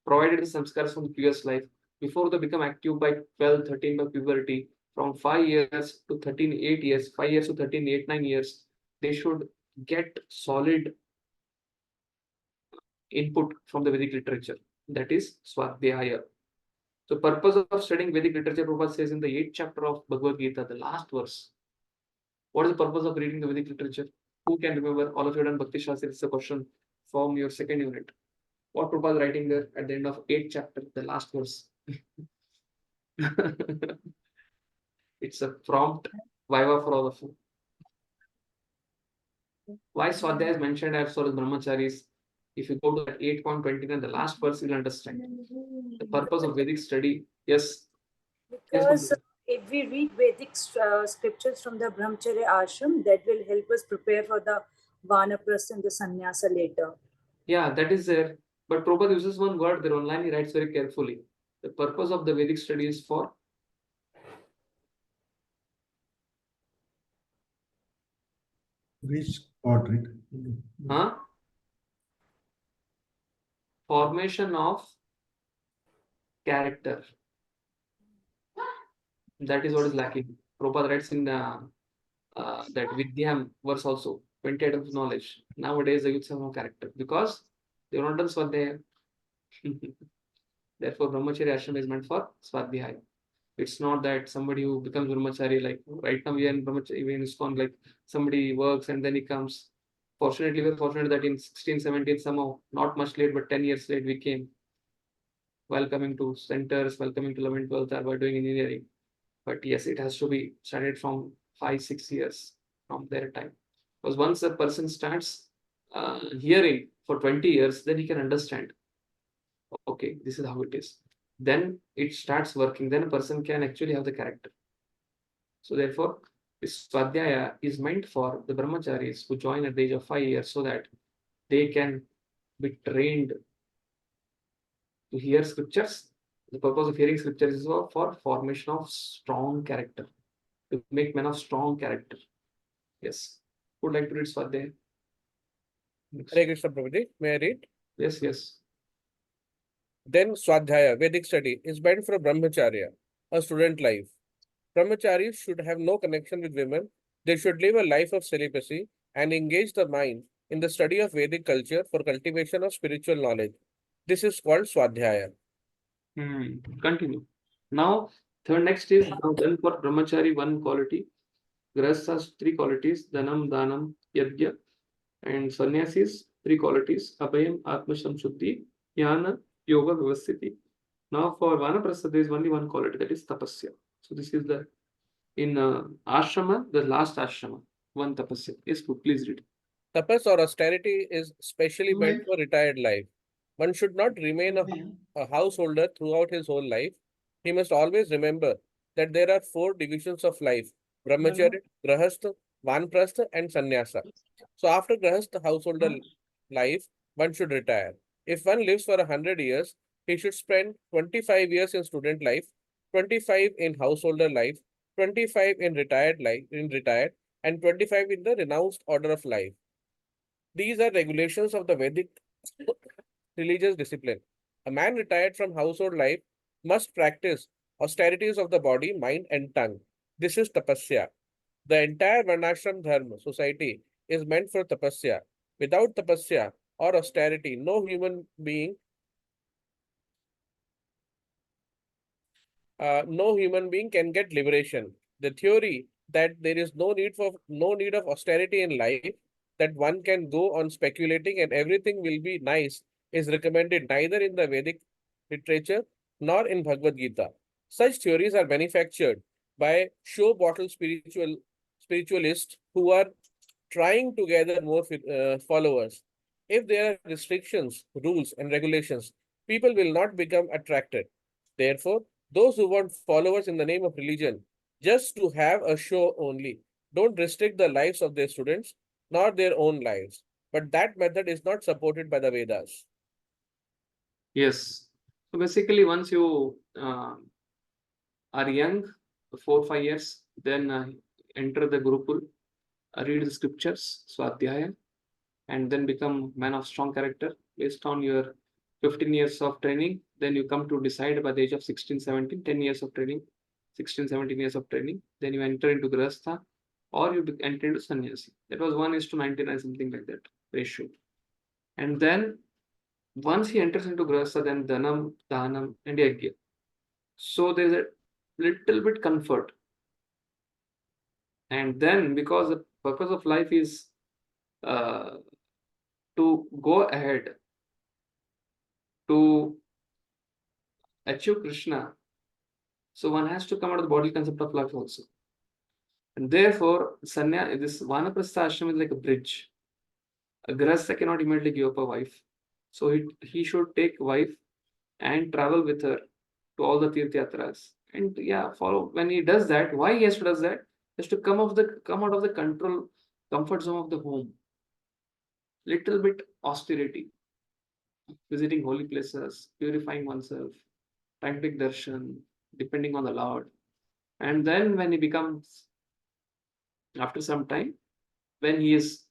provided the samskars from the previous life, before they become active by 12, 13 by puberty, from 5 years to 13, 8 years, 5 years to 13, 8, 9 years, they should get solid input from the Vedic literature. That is Swadhyaya. So purpose of studying Vedic literature, Prabhupada says in the 8th chapter of Bhagavad Gita, the last verse. What is the purpose of reading the Vedic literature? Who can remember? All of you done Bhakti Shastri, it's a question from your second unit. What Prabhupada is writing there at the end of 8th chapter, the last verse? It's a prompt viva for all of you. Why Swadhyaya is mentioned as far as brahmacharis? If you go to that 8.29, the last verse, you'll understand. The purpose of Vedic study, yes. Because Yes, if we read Vedic scriptures from the Brahmacharya ashram, that will help us prepare for the Vanaprastha and the Sannyasa later. yeah, that is there. But Prabhupada uses one word there online, he writes very carefully. The purpose of the Vedic study is for Which part, right? formation of character. That is what is lacking. Prabhupada writes in that Vidyam verse also, 20 items of knowledge. Nowadays, the youths have no character because they have not done Swadhyaya. Therefore, Brahmacharya ashram is meant for Swadhyaya. It's not that somebody who becomes Brahmachari, like right now we are in Brahmachari, we are in ISKCON, like somebody works and then he comes. Fortunately, we're fortunate that in 16, 17, somehow, not much late, but 10 years late, we came. While coming to centers, while coming to 11, 12, or while doing engineering. But yes, it has to be started from 5, 6 years from their time. Because once a person starts hearing for 20 years, then he can understand. Okay, this is how it is. Then it starts working. Then a person can actually have the character. So therefore, this Swadhyaya is meant for the brahmacharis who join at the age of 5 years so that they can be trained to hear scriptures. The purpose of hearing scriptures is for formation of strong character, to make men of strong character. Yes. Who would like to read Swadhyaya? Hare Krishna Prabhuji, may I read? Yes, yes. Then Swadhyaya, Vedic study, is meant for brahmacharya, a student life. Brahmacharis should have no connection with women. They should live a life of celibacy and engage the mind in the study of Vedic culture for cultivation of spiritual knowledge. This is called Swadhyaya. Continue. Now, next is then for brahmachari one quality, grahasthas 3 qualities, dhanam, danam, yajna, and sannyasis 3 qualities, abhayam, atmasham, shuddhi, jnana, yoga, vyavasthiti. Now for vanaprastha there is only one quality, that is tapasya. So this is the in ashrama, the last ashrama, one tapasya. Yes, please read. Tapas or austerity is specially meant for retired life. One should not remain a householder throughout his whole life. He must always remember that there are 4 divisions of life: brahmacharya, grahastha, vanprastha, and sannyasa. So after grahastha householder life, one should retire. If one lives for 100 years, he should spend 25 years in student life, 25 in householder life, 25 in retired, and 25 in the renounced order of life. These are regulations of the Vedic religious discipline. A man retired from household life must practice austerities of the body, mind, and tongue. This is tapasya. The entire Varnashram Dharma society is meant for tapasya. Without tapasya or austerity, no human being can get liberation. The theory that there is no need of austerity in life, that one can go on speculating and everything will be nice, is recommended neither in the Vedic literature nor in Bhagavad Gita. Such theories are manufactured by show bottle spiritualists who are trying to gather more followers. If there are restrictions, rules, and regulations, people will not become attracted. Therefore, those who want followers in the name of religion just to have a show only don't restrict the lives of their students. nor their own lives. But that method is not supported by the Vedas. Yes. So basically, once you are young, 4 5 years, then enter the Gurukul, read the scriptures, Swadhyaya, and then become man of strong character based on your 15 years of training. Then you come to decide by the age of 16 17, 10 years of training, 16 17 years of training. Then you enter into Grahastha or you enter into Sannyasi. That was 1:99, something like that ratio. And then once he enters into Grahastha, then Dhanam, Dhanam, and Yajna. So there's a little bit comfort. And then because the purpose of life is to go ahead to achieve Krishna, so one has to come out of the bodily concept of life also. And therefore, this Vanaprastha ashram is like a bridge. A grahastha cannot immediately give up a wife. So he should take wife and travel with her to all the Tirth Yatras. And follow. When he does that, why he has to do that? He has to come out of the comfort zone of the home. Little bit austerity. Visiting holy places, purifying oneself, trying to take darshan, depending on the Lord. And then when he becomes, after some time, when he is,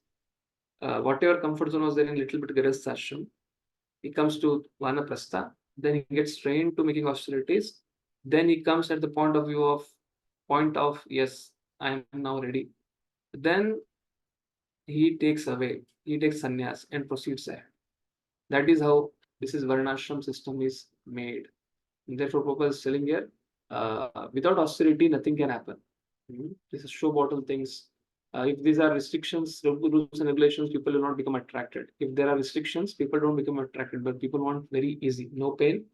whatever comfort zone was there in little bit Grahastha ashram, he comes to Vanaprastha, then he gets trained to making austerities. Then he comes at the point of, yes, I am now ready. Then he takes sannyas and proceeds ahead. That is how this is Varnashram system is made. And therefore, Prabhupada is telling here, without austerity, nothing can happen. This is show bottle things. If these are restrictions, rules and regulations, people will not become attracted. If there are restrictions, people don't become attracted, but people want very easy, no pain,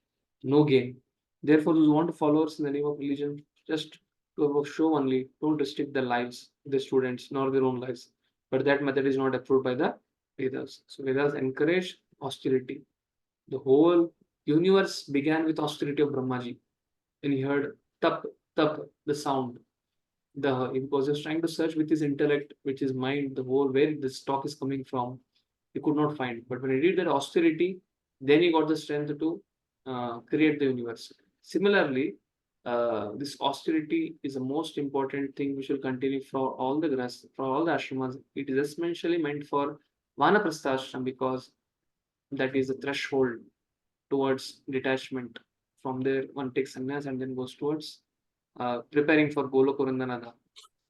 no gain. Therefore, those who want to follow us in the name of religion, just to show only, don't restrict their lives, the students, nor their own lives. But that method is not approved by the Vedas. So Vedas encourage austerity. The whole universe began with austerity of Brahmaji. When he heard tap, tap, the sound. He was just trying to search with his intellect, with his mind, the whole where this talk is coming from. He could not find. But when he did that austerity, then he got the strength to create the universe. Similarly, this austerity is the most important thing which will continue for all the ashramas. It is especially meant for Vanaprastha ashram because that is the threshold towards detachment. From there, one takes sannyas and then goes towards preparing for Golokurundanada.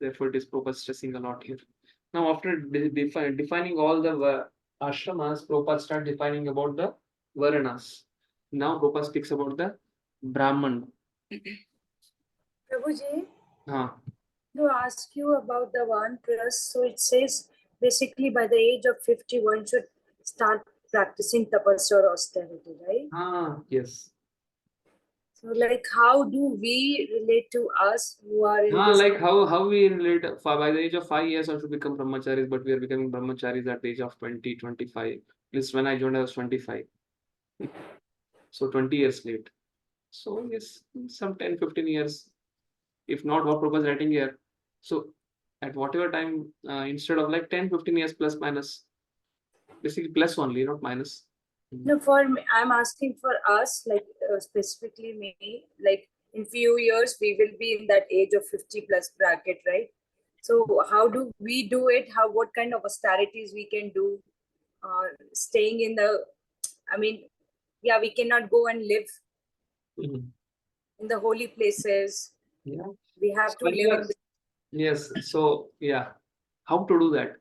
Therefore, it is Prabhupada stressing a lot here. Now, after defining all the ashramas, Prabhupada start defining about the Varanas. Now, Prabhupada speaks about the Brahman. Prabhuji, to ask you about the one plus, so it says basically by the age of 50, one should start practicing tapasya or austerity, right? Yes. So, like, how do we relate to us who are in this? Like how we relate by the age of 5 years, I should become brahmacharis, but we are becoming brahmacharis at the age of 20, 25. At least when I joined, I was 25. So 20 years late. So yes, some 10, 15 years, if not what Prabhupada is writing here. So at whatever time, instead of like 10, 15 years plus minus, basically plus only, not minus. No, for me, I'm asking for us, like specifically me, like in few years, we will be in that age of 50 plus bracket, right? So how do we do it? What kind of austerities we can do? Staying in the, we cannot go and live in the holy places. Yeah. We have to live in the... Yes. So yeah, how to do that?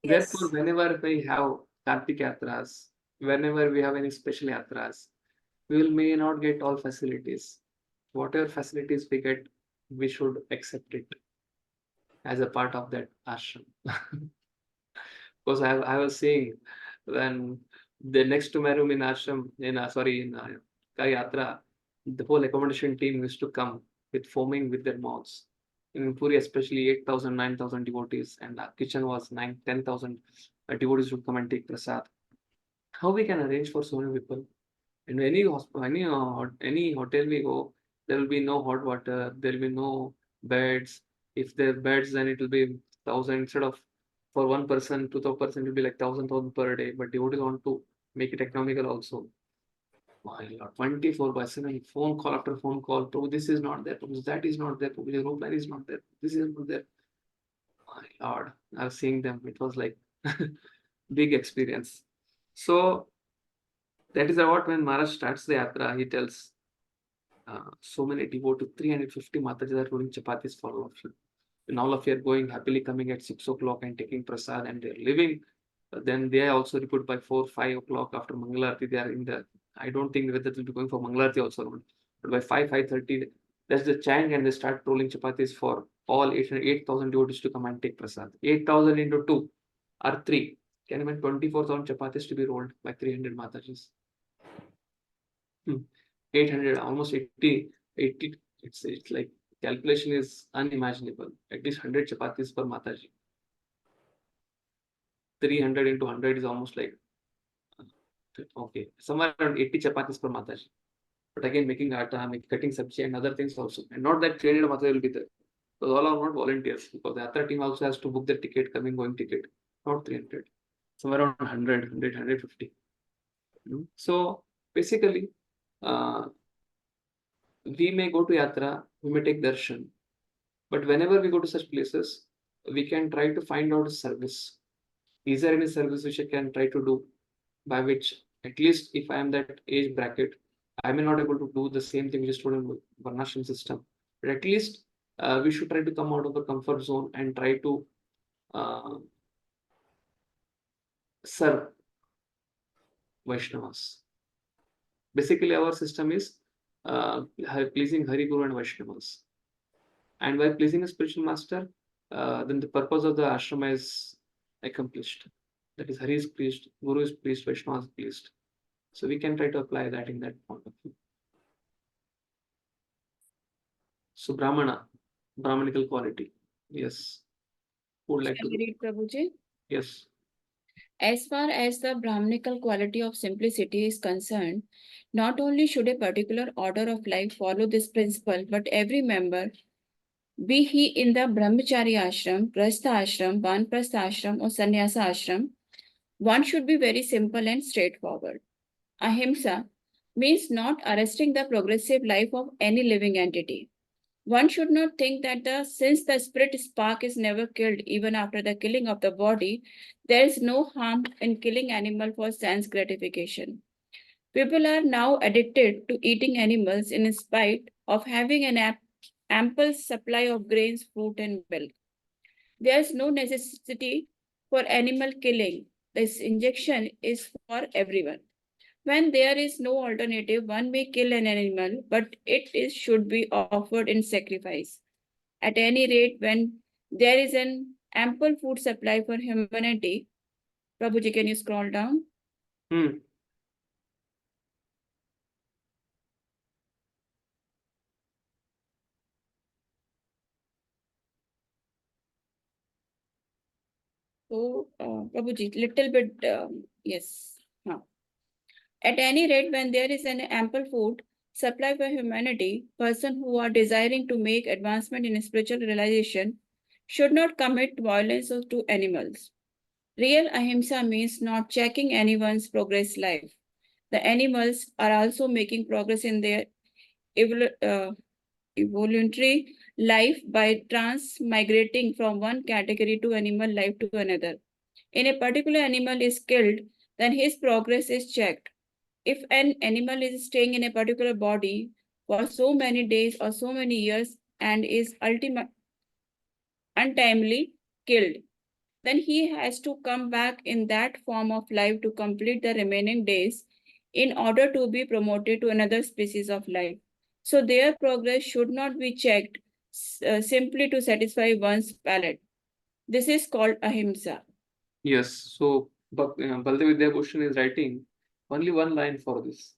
Yes. Therefore, whenever we have Kartik Yatras, whenever we have any special Yatras, we may not get all facilities. Whatever facilities we get, we should accept it as a part of that ashram. Because I was saying when the next to my room in ashram, in Yatra, the whole accommodation team used to come with foaming with their mouths. In Puri, especially 8,000, 9,000 devotees, and our kitchen was 10,000 devotees would come and take prasad. How we can arrange for so many people? In any hotel we go, there will be no hot water, there will be no beds. If there are beds, then it will be 1,000 instead of for one person, 2,000 will be like 1,000 per day, but devotees want to make it economical also. My Lord, 24/7, phone call after phone call. Prabhu, this is not there. Prabhu, that is not there. Prabhu, the aeroplane is not there. This is not there. My Lord, I was seeing them. It was like big experience. So that is about when Maharaj starts the yatra. He tells so many devotees, 350 Mataji are rolling chapatis for all of you. And all of you are going happily coming at 6 o'clock and taking prasad and they're living. Then they also report by 4, 5 o'clock after Mangalarti. They are in the, I don't think whether they'll be going for Mangalarti also. But by 5, 5:30, that's the chant and they start rolling chapatis for all 8,000 devotees to come and take prasad. 8,000 into 2 are 3. Can you imagine 24,000 chapatis to be rolled by 300 Matajis? 800, almost 80, it's like calculation is unimaginable. At least 100 chapatis per Mataji. 300 into 100 is almost like, okay, somewhere around 80 chapatis per Mataji. But again, making atta, cutting sabji and other things also. And not that 300 Mataji will be there. Because all are not volunteers. Because the Yatra team also has to book the ticket, coming, going ticket. Not 300. Somewhere around 100, 150. So basically, we may go to Yatra, we may take darshan. But whenever we go to such places, we can try to find out a service. Is there any service which I can try to do by which, at least if I am that age bracket, I may not able to do the same thing which is told in Varnashram system. But at least we should try to come out of the comfort zone and try to serve Vaishnavas. Basically, our system is pleasing Hari, Guru and Vaishnavas. And by pleasing a spiritual master, then the purpose of the ashrama is accomplished. That is, Hari is pleased, Guru is pleased, Vaishnava is pleased. So we can try to apply that in that point of view. So Brahmanical quality. Yes. Who would like Shall to? I read, Prabhuji? Yes. As far as the Brahmanical quality of simplicity is concerned, not only should a particular order of life follow this principle, but every member, be he in the Brahmachari ashram, Grastha ashram, Vanprastha ashram, or Sannyasa ashram, one should be very simple and straightforward. Ahimsa means not arresting the progressive life of any living entity. One should not think that since the spirit spark is never killed even after the killing of the body, there is no harm in killing animal for sense gratification. People are now addicted to eating animals in spite of having an ample supply of grains, fruit, and milk. There is no necessity for animal killing. This injection is for everyone. When there is no alternative, one may kill an animal, but should be offered in sacrifice. At any rate, when there is an ample food supply for humanity, Prabhuji, can you scroll down? So, Prabhuji, little bit, yes. At any rate, when there is an ample food supply for humanity, persons who are desiring to make advancement in spiritual realization should not commit violence to animals. Real ahimsa means not checking anyone's progress life. The animals are also making progress in their evolutionary life by transmigrating from one category to animal life to another. In a particular animal is killed, then his progress is checked. If an animal is staying in a particular body for so many days or so many years and is untimely killed, then he has to come back in that form of life to complete the remaining days in order to be promoted to another species of life. So their progress should not be checked simply to satisfy one's palate. This is called ahimsa. Yes. So Baldev Vidyabhushan is writing only one line for this.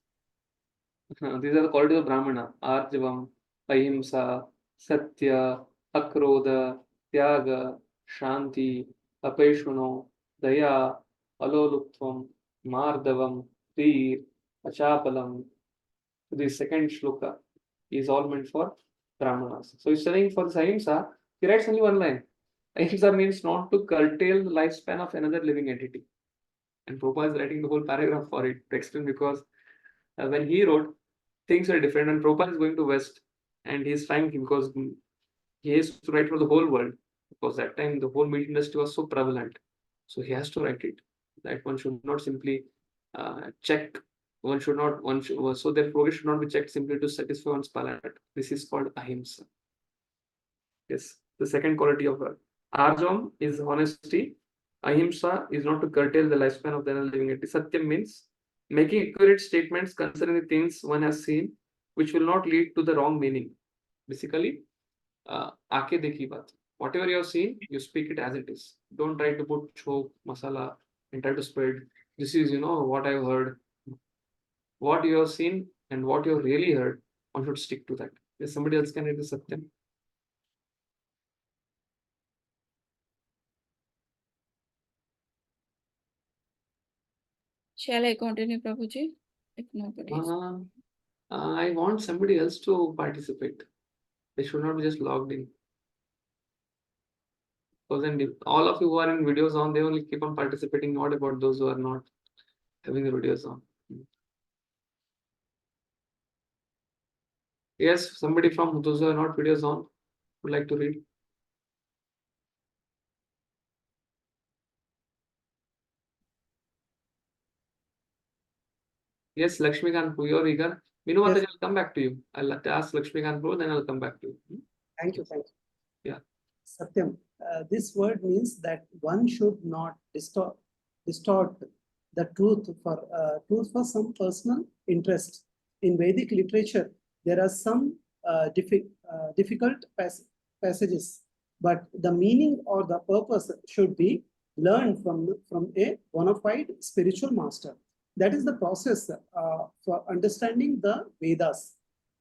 These are the qualities of Brahmana: Arjavam, Ahimsa, Satya, Akrodha, Tyaga, Shanti, Apaishvano, Daya, Aloluktvam, Mardavam, Veer, Achapalam. The second shloka is all meant for Brahmanas. So he's saying for this Ahimsa, he writes only one line. Ahimsa means not to curtail the lifespan of another living entity. And Prabhupada is writing the whole paragraph for it to explain, because when he wrote, things were different, and Prabhupada is going to West, and he's trying, because he has to write for the whole world, because that time the whole meat industry was so prevalent. So he has to write it, that one should not simply check, so their progress should not be checked simply to satisfy one's palate. This is called ahimsa. Yes, the second quality of Arjam is honesty. Ahimsa is not to curtail the lifespan of the living entity. Satyam means making accurate statements concerning the things one has seen, which will not lead to the wrong meaning. Basically, aake dekhi baat. Whatever you have seen, you speak it as it is. Don't try to put choke, masala, and try to spread. This is, what I've heard. What you have seen and what you have really heard, one should stick to that. If somebody else can read the Satyam. Shall I continue, Prabhuji? If nobody is. I want somebody else to participate. They should not be just logged in. Because then if all of you who are in videos on, they only keep on participating. What about those who are not having the videos on? Yes, somebody from those who are not videos on would like to read. Yes, Lakshmikant, you're eager. Minu Mataji, I'll come back to you. I'll ask Lakshmikant Pro, then I'll come back to you. Thank you. Yeah. Satyam, this word means that one should not distort the truth for some personal interest. In Vedic literature, there are some difficult passages, but the meaning or the purpose should be learned from a bona fide spiritual master. That is the process for understanding the Vedas.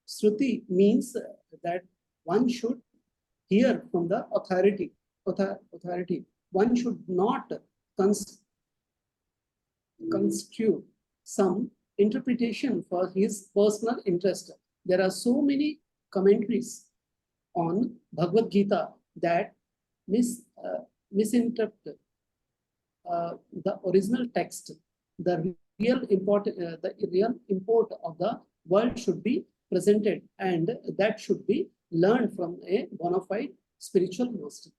Shruti means that one should hear from the authority. One should not construe some interpretation for his personal interest. There are so many commentaries on Bhagavadgita that misinterpret the original text. The real import of the world should be presented, and that should be learned from a bona fide spiritual master.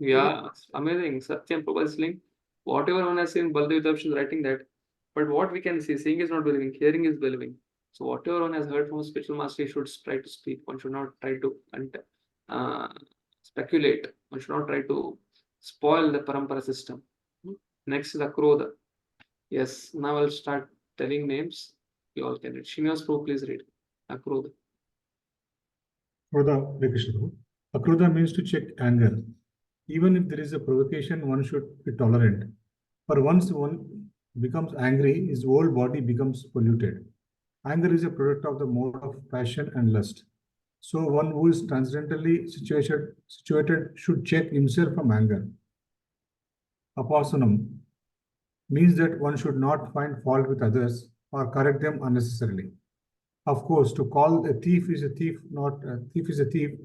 Yeah, amazing. Satyam Prabhupada is saying, whatever one has seen, Baldev Darshan is writing that. But what we can see, seeing is not believing, hearing is believing. So whatever one has heard from a spiritual master, he should try to speak. One should not try to speculate. One should not try to spoil the parampara system. Next is Akrodha. Yes, now I'll start telling names. You all can read. Srinivas Prabhu, please read. Akrodha. Akrodha means to check anger. Even if there is a provocation, one should be tolerant. For once one becomes angry, his whole body becomes polluted. Anger is a product of the mode of passion and lust. So one who is transcendentally situated should check himself from anger. Apasanam means that one should not find fault with others or correct them unnecessarily. Of course, to call a thief is a thief, is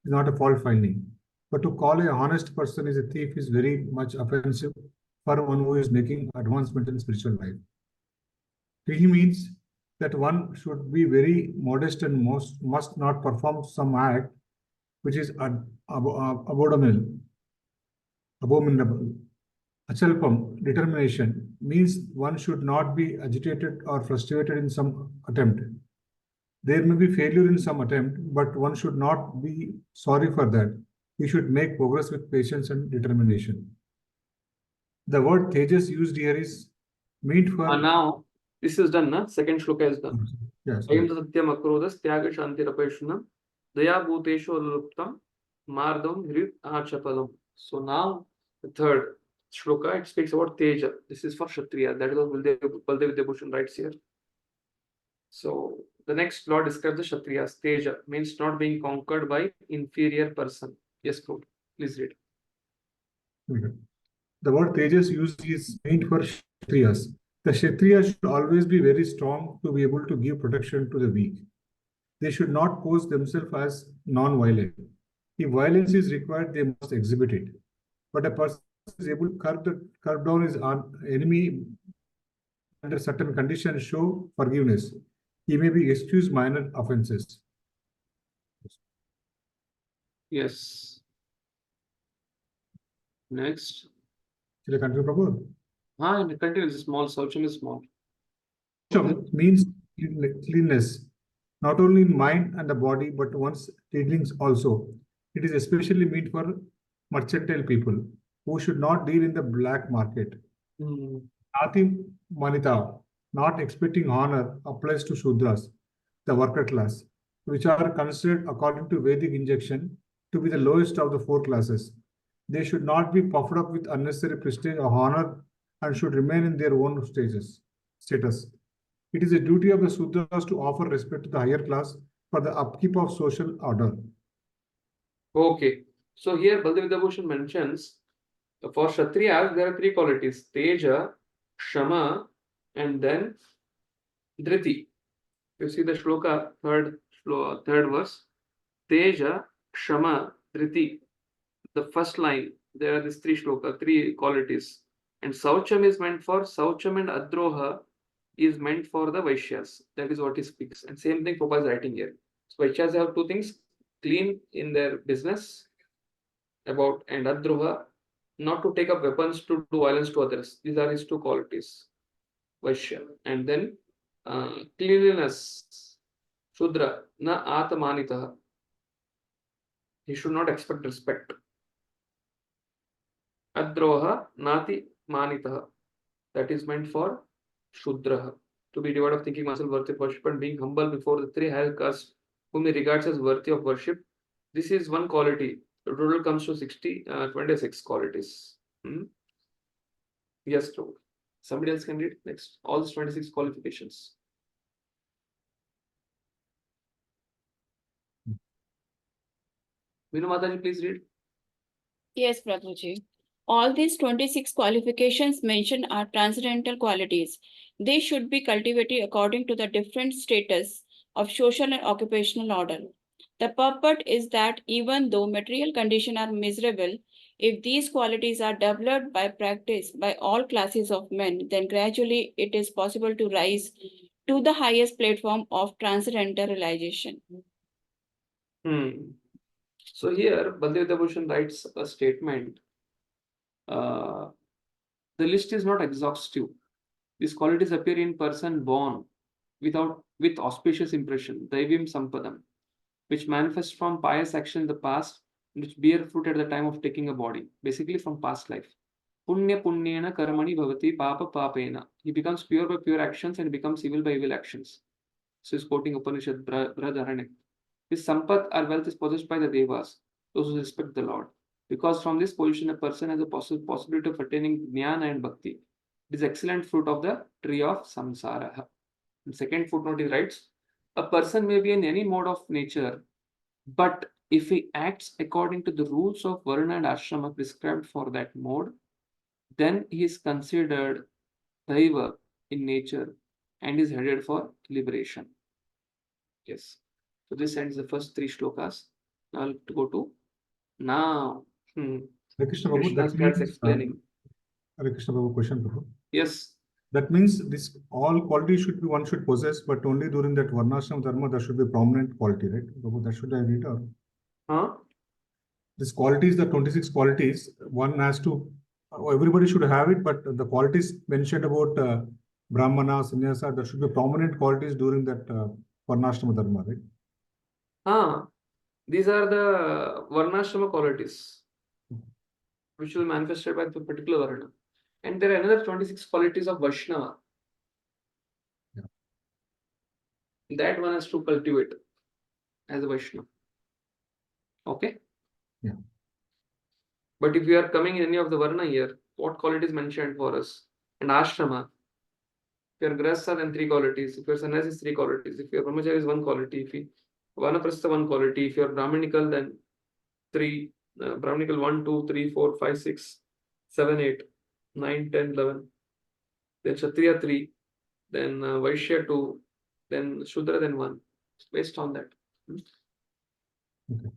not a fault finding. But to call a honest person is a thief is very much offensive for one who is making advancement in spiritual life. He means that one should be very modest and must not perform some act which is abominable. Achalpam, determination, means one should not be agitated or frustrated in some attempt. There may be failure in some attempt, but one should not be sorry for that. He should make progress with patience and determination. The word Tejas used here is meant for... now, this is done, na? Second shloka is done. Yes. Ahimsa Satyam Akrodhas Tyaga Shanti Rapeshunam Daya Bhuteshu Aluptam Mardam Hrit Achapalam. So now, the third shloka, it speaks about Teja. This is for Kshatriya. That is what Baldev Vidyabhushan writes here. So the next law describes the Kshatriyas. Teja means not being conquered by inferior person. Yes, Prabhu, please read. The word Tejas used is meant for Kshatriyas. The Kshatriyas should always be very strong to be able to give protection to the weak. They should not pose themselves as non-violent. If violence is required, they must exhibit it. but a person is able to curb down his enemy under certain conditions, show forgiveness. He may be excused minor offenses. Yes. Next. Shall I continue, Prabhu? And continue. Is small. Saucham is small. Saucham means cleanness, not only in mind and the body, but one's dealings also. It is especially meant for mercantile people who should not deal in the black market. Nati Manita, not expecting honor, applies to Shudras, the worker class, which are considered according to Vedic injection to be the lowest of the four classes. They should not be puffed up with unnecessary prestige or honor and should remain in their own status. It is a duty of the Sudras to offer respect to the higher class for the upkeep of social order. Okay. So here Bhagavadgita Bhushan mentions for Kshatriyas there are three qualities: Teja, Shama, and then Dhriti. You see the shloka, third verse. Teja, Shama, Dhriti. The first line, there are these three qualities. And Saucham is meant for Saucham, and Adroha is meant for the Vaishyas. That is what he speaks. And same thing Prabhupada is writing here. So Vaishyas have two things: clean in their business about, and Adroha, not to take up weapons to do violence to others. These are his two qualities. Vaishya. And then cleanliness. Shudra, na atamanitaha. He should not expect respect. Adroha, nati manitaha. That is meant for Shudraha. To be devoid of thinking myself worthy of worship and being humble before the three higher castes whom he regards as worthy of worship. This is one quality. The total comes to 26 qualities. Yes, true. Somebody else can read next. All these 26 qualifications. Vinu Mataji, please read. Yes, Prabhuji. All these 26 qualifications mentioned are transcendental qualities. They should be cultivated according to the different status of social and occupational order. The purport is that even though material conditions are miserable, if these qualities are developed by practice by all classes of men, then gradually it is possible to rise to the highest platform of transcendental realization. So here, Bhagavadgita Bhushan writes a statement. The list is not exhaustive. These qualities appear in person born with auspicious impression, Daivim Sampadam, which manifests from pious action in the past, which bear fruit at the time of taking a body, basically from past life. Punya punyena karmani bhavati papa papena. He becomes pure by pure actions and becomes evil by evil actions. So he's quoting Upanishad Bradharane. This sampat or wealth is possessed by the devas, those who respect the Lord. Because from this position, a person has a possibility of attaining jnana and bhakti. It is excellent fruit of the tree of samsara. In second footnote, he writes, a person may be in any mode of nature, but if he acts according to the rules of varna and ashrama prescribed for that mode, then he is considered daiva in nature and is headed for liberation. Yes. So this ends the first three shlokas. Now I'll go to now. Krishna starts explaining. Hare Krishna Prabhu, question, Prabhu. Yes. That means this all qualities one should possess, but only during that varnashram dharma there should be prominent quality, right? Prabhu, that should I read or? This qualities, the 26 qualities, one has to, everybody should have it, but the qualities mentioned about Brahmana, Sannyasa, there should be prominent qualities during that varnashram dharma, right? These are the varnashrama qualities, which will be manifested by the particular varna. And there are another 26 qualities of Vaishnava. Yeah. That one has to cultivate as a Vaishnava. Okay? Yeah. But if you are coming in any of the varna here, what qualities mentioned for us? And ashrama. If you are grahastha, then 3 qualities. If you are sannyasi, is 3 qualities. If you are brahmachari, is 1 quality. If you vanaprastha, 1 quality. If you are brahmanical, then 3. Brahmanical 1, 2, 3, 4, 5, 6, 7, 8, 9, 10, 11. Then Kshatriya 3. Then Vaishya 2. Then Shudra, then 1. Based on that. Okay.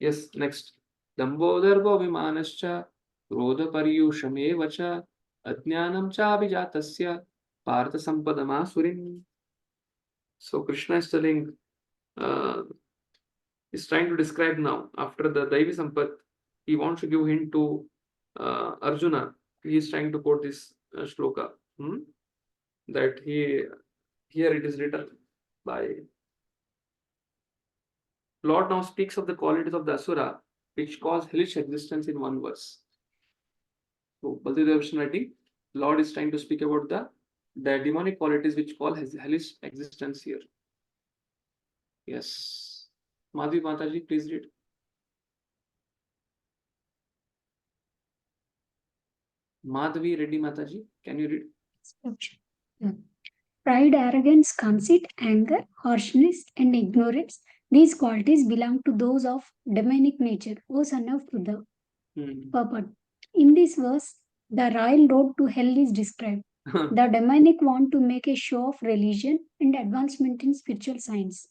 Yes, next. Dambodarbhavimanascha Krodhaparyushamev cha Ajnanam Chabhijatasya Partha Sampadamasurim. So Krishna is telling, is trying to describe now, after the Daivi Sampat, he wants to give hint to Arjuna. He is trying to quote this shloka, that here it is written by Lord now speaks of the qualities of the Asura which cause hellish existence in one verse. So Bhakti writing, Lord is trying to speak about the demonic qualities which cause hellish existence here. Yes. Madhvi Mataji, please read. Madhvi Reddy Mataji, can you read? Pride, arrogance, conceit, anger, harshness, and ignorance. These qualities belong to those of demonic nature, O son of Buddha. Purport. In this verse, the royal road to hell is described. The demonic want to make a show of religion and advancement in spiritual science.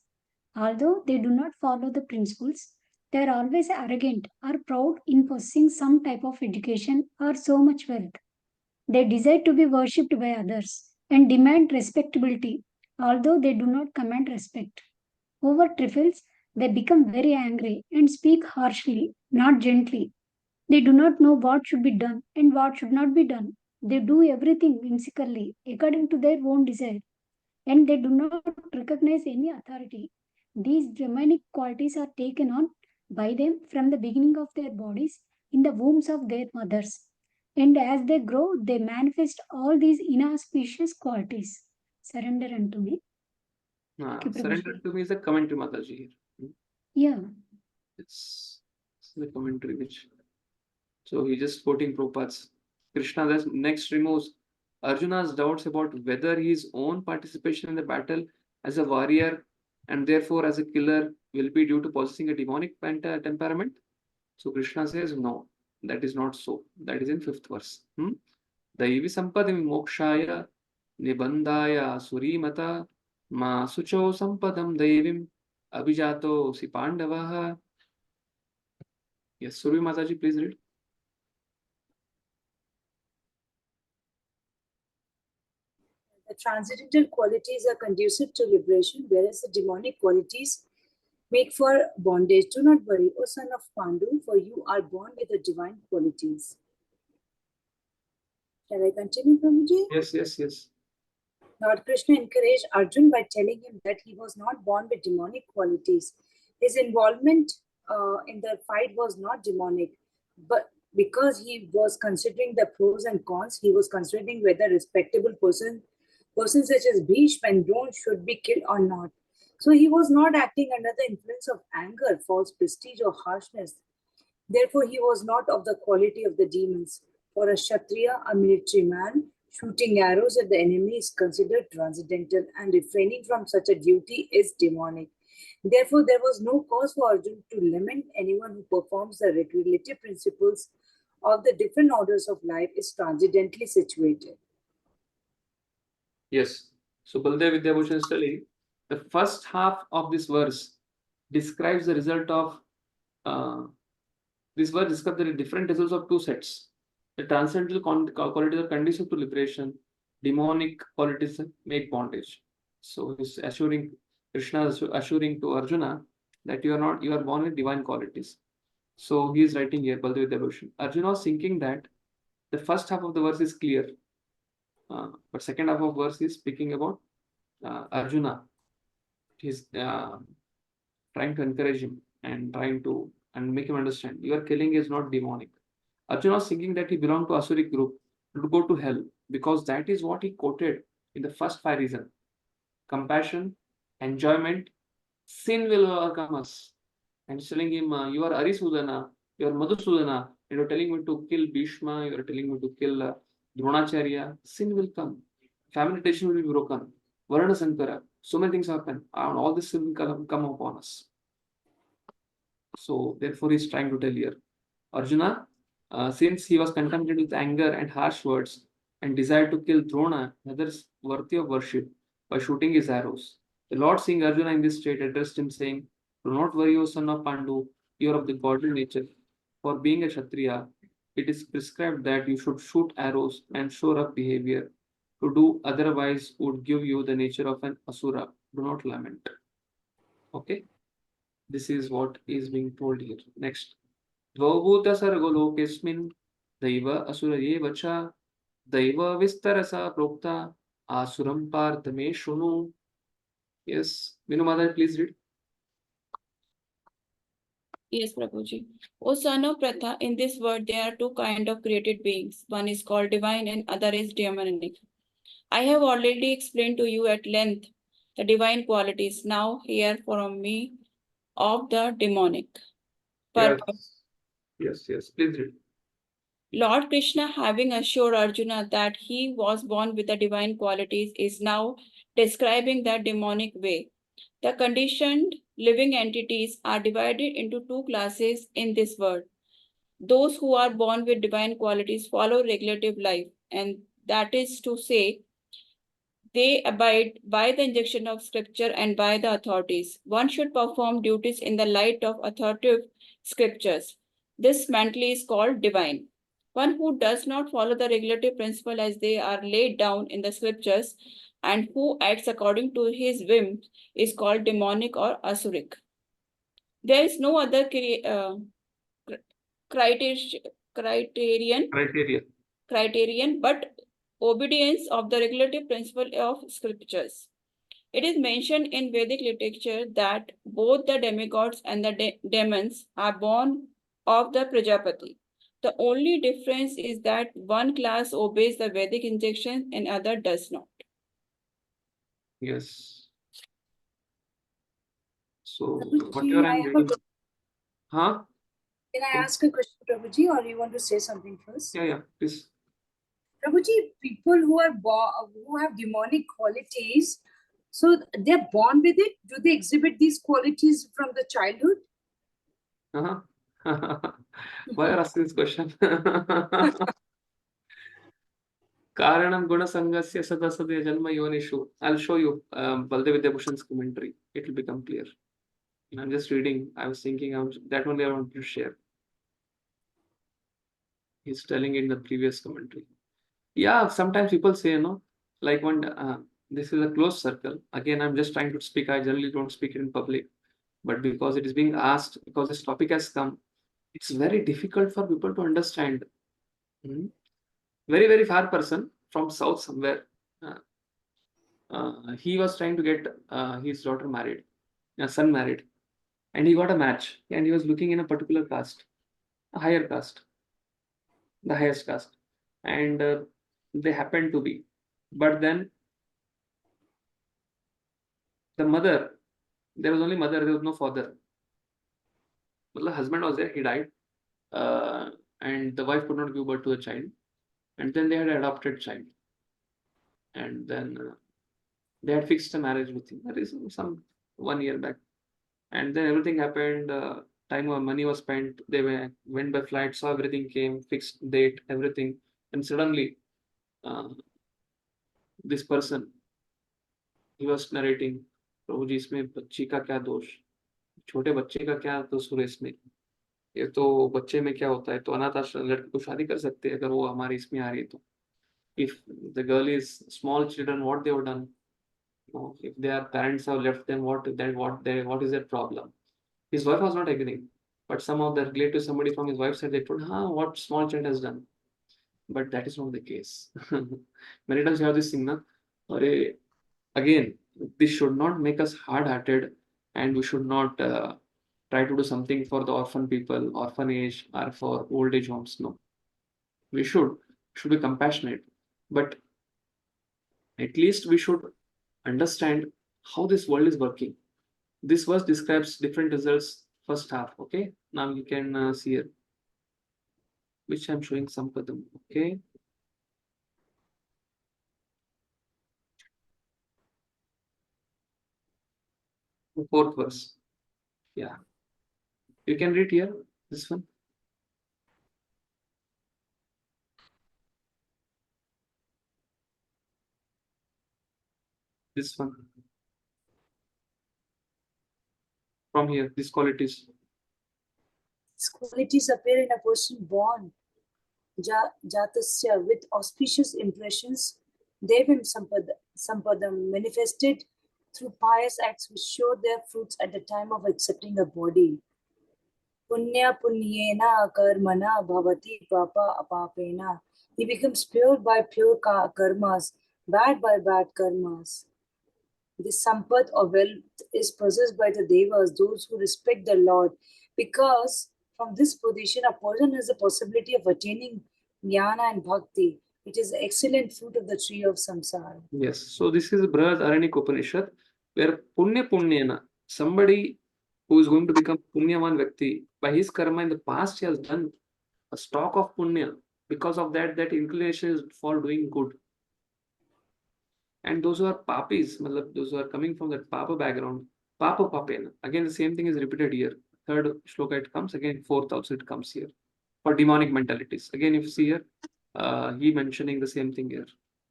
Although they do not follow the principles, they are always arrogant or proud in possessing some type of education or so much wealth. They desire to be worshipped by others and demand respectability, although they do not command respect. Over trifles, they become very angry and speak harshly, not gently. They do not know what should be done and what should not be done. They do everything whimsically, according to their own desire, and they do not recognize any authority. These demonic qualities are taken on by them from the beginning of their bodies in the wombs of their mothers. And as they grow, they manifest all these inauspicious qualities. Surrender unto me. Surrender to me is a commentary, Mataji here. Yeah. It's the commentary which. So he just quoting Prabhupada's. Krishna thus next removes Arjuna's doubts about whether his own participation in the battle as a warrior and therefore as a killer will be due to possessing a demonic temperament. So Krishna says, no, that is not so. That is in 5th verse. Daivi sampadim mokshaya nibandaya surimata ma sucho sampadam daivim abhijato si pandavaha. Yes, Survi Mataji, please read. The transcendental qualities are conducive to liberation, whereas the demonic qualities make for bondage. Do not worry, O son of Pandu, for you are born with the divine qualities. Shall I continue, Prabhuji? Yes. Lord Krishna encouraged Arjun by telling him that he was not born with demonic qualities. His involvement in the fight was not demonic, but because he was considering the pros and cons, he was considering whether respectable persons such as Bhishma and Drona should be killed or not. So he was not acting under the influence of anger, false prestige, or harshness. Therefore, he was not of the quality of the demons. For a Kshatriya, a military man, shooting arrows at the enemy is considered transcendental, and refraining from such a duty is demonic. Therefore, there was no cause for Arjuna to lament anyone who performs the regulative principles of the different orders of life is transcendently situated. Yes. So Baldev Vidyabhushan is telling the first half of this verse describes the result of this verse describes the different results of two sets. The transcendental qualities are conducive to liberation, demonic qualities make bondage. So he's assuring, Krishna is assuring to Arjuna that you are born with divine qualities. So he is writing here, Baldev Vidyabhushan. Arjuna was thinking that the first half of the verse is clear. But second half of verse is speaking about Arjuna. He's trying to encourage him and trying to make him understand your killing is not demonic. Arjuna was thinking that he belonged to Asuric group, to go to hell, because that is what he quoted in the first 5 reasons. Compassion, enjoyment, sin will overcome us. And he's telling him, you are Arisudana, you are Madhusudana, and you're telling me to kill Bhishma, you're telling me to kill Dronacharya, sin will come. Family tradition will be broken. Varna Sankara, so many things happen. And all this will come upon us. So therefore he's trying to tell here. Arjuna, since he was contaminated with anger and harsh words and desired to kill Drona, others worthy of worship, by shooting his arrows. The Lord, seeing Arjuna in this state, addressed him saying, do not worry, O son of Pandu, you are of the godly nature. For being a Kshatriya, it is prescribed that you should shoot arrows and show rough behavior. To do otherwise would give you the nature of an asura. Do not lament. Okay, this is what is being told here. Next. Dvaubhuta sargolokesmin daiva asura vacha daiva vistarasa prokta asuram partame shunu. Yes, Minu Mother, please read. Yes, Prabhuji. O son of Pratha, in this world there are two kinds of created beings. One is called divine and other is demonic. I have already explained to you at length the divine qualities. Now hear from me of the demonic. Yes, please read. Lord Krishna, having assured Arjuna that he was born with the divine qualities, is now describing the demonic way. The conditioned living entities are divided into two classes in this world. Those who are born with divine qualities follow regulative life, and that is to say, they abide by the injunction of scripture and by the authorities. One should perform duties in the light of authoritative scriptures. This mentally is called divine. One who does not follow the regulative principle as they are laid down in the scriptures and who acts according to his whim is called demonic or asuric. There is no other criterion but obedience of the regulative principle of scriptures. It is mentioned in Vedic literature that both the demigods and the demons are born of the Prajapati. The only difference is that one class obeys the Vedic injunctions and other does not. Yes. So, Prabhuji, whatever I'm reading. Huh? Can I ask a question, Prabhuji, or you want to say something first? Yeah, please. Prabhuji, people who are who have demonic qualities, so they're born with it. Do they exhibit these qualities from the childhood? Why are you asking this question? Karanam Gunasangasya Sadasadya Janma Yonishu. I'll show you Baldev Vidyabhushan's commentary. It will become clear. I'm just reading. I was thinking that only I want to share. He's telling in the previous commentary. Yeah, sometimes people say, like when this is a closed circle. Again, I'm just trying to speak. I generally don't speak it in public. But because it is being asked, because this topic has come, it's very difficult for people to understand. Very, very far person from south somewhere. He was trying to get his daughter married, son married, and he got a match. And he was looking in a particular caste, a higher caste, the highest caste, and they happened to be. But then the mother, there was only mother, there was no father. The husband was there, he died, and the wife could not give birth to a child, and then they had an adopted child, and then they had fixed a marriage with him. That is some 1 year back, and then everything happened. Time or money was spent. They went by flight, saw everything came, fixed date, everything, and suddenly this person, he was narrating, प्रभु जी इसमें बच्ची का क्या दोष, छोटे बच्चे का क्या दोष है इसमें, ये तो बच्चे में क्या होता है, तो अनाथ आश्रम लड़के को शादी कर सकते हैं अगर वो हमारे इसमें आ रही है तो. If the girl is small children, what they have done, if their parents have left them, what is their problem? His wife was not agreeing, but some of the relatives, somebody from his wife's side, they told, what small child has done. But that is not the case. Many times you have this thing, again, this should not make us hard-hearted, and we should not try to do something for the orphan people, orphanage, or for old age homes. No, we should be compassionate, but at least we should understand how this world is working. This verse describes different results first half. Okay, now you can see here, which I'm showing some padam. Okay, the fourth verse. Yeah, you can read here. This one. This one. From here, these qualities. These qualities appear in a person born Jatasya with auspicious impressions, Devim Sampadam manifested through pious acts which show their fruits at the time of accepting a body. Punya punyena karmana bhavati papa apapena. He becomes pure by pure karmas, bad by bad karmas. This sampad or wealth is possessed by the devas, those who respect the Lord, because from this position a person has the possibility of attaining jnana and bhakti. It is the excellent fruit of the tree of samsara. Yes. So this is Brihad Aranyaka Upanishad, where Punya Punyena, somebody who is going to become Punyavan Vyakti, by his karma in the past, he has done a stock of Punya. Because of that, that inclination is for doing good. And those who are papis, those who are coming from that papa background, papa papena. Again, the same thing is repeated here. Third shloka it comes, again fourth also it comes here. For demonic mentalities. Again, if you see here, he mentioning the same thing here.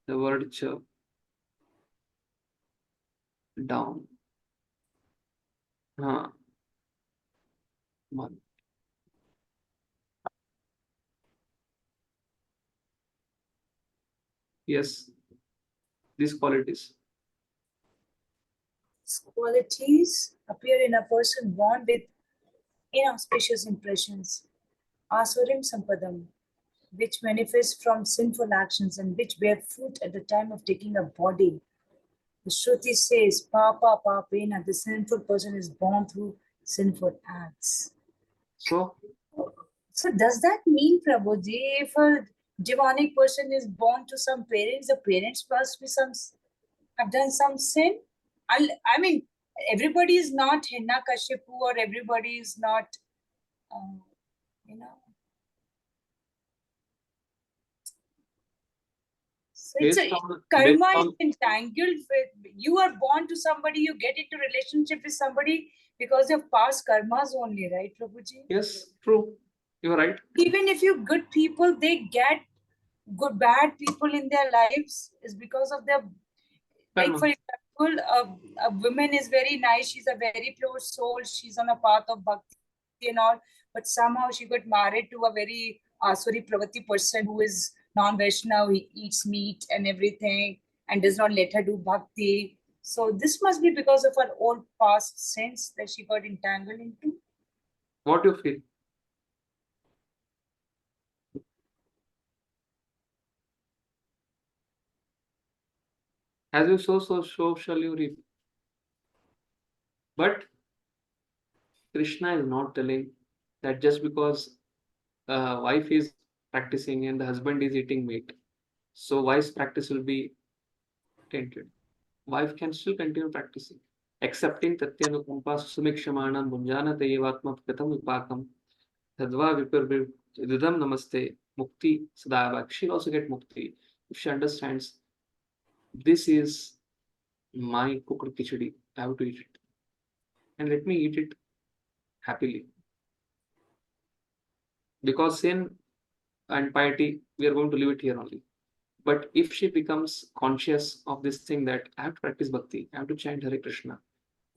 The word cha down. One. Yes, these qualities. These qualities appear in a person born with inauspicious impressions, asurim sampadam, which manifest from sinful actions and which bear fruit at the time of taking a body. The Shruti says, Papa Papena, the sinful person is born through sinful acts. So does that mean, Prabhuji, if a demonic person is born to some parents, the parents must be have done some sin? I mean, everybody is not Hiranyakashipu or everybody is not, So it's karma is entangled with, you are born to somebody, you get into relationship with somebody because of past karmas only, right, Prabhuji? Yes, true. You're right. Even if you good people, they get bad people in their lives is because of their, like for example, a woman is very nice, she's a very pure soul, she's on a path of bhakti and all, but somehow she got married to a very Asuri Pravati person who is non-Vaishnav, he eats meat and everything and does not let her do bhakti. So this must be because of her old past sins that she got entangled into. What do you feel? As you sow, so shall you reap. But Krishna is not telling that just because wife is practicing and the husband is eating meat, so wife's practice will be tainted. Wife can still continue practicing. Accepting Tatyanukampa Sumikshamanam Bunjana Tayevatma Katam Vipakam Tadva Vipur Ridam Namaste Mukti Sadava. She'll also get Mukti if she understands this is my cooked khichdi. I have to eat it. And let me eat it happily. Because sin and piety, we are going to leave it here only. But if she becomes conscious of this thing that I have to practice bhakti, I have to chant Hare Krishna,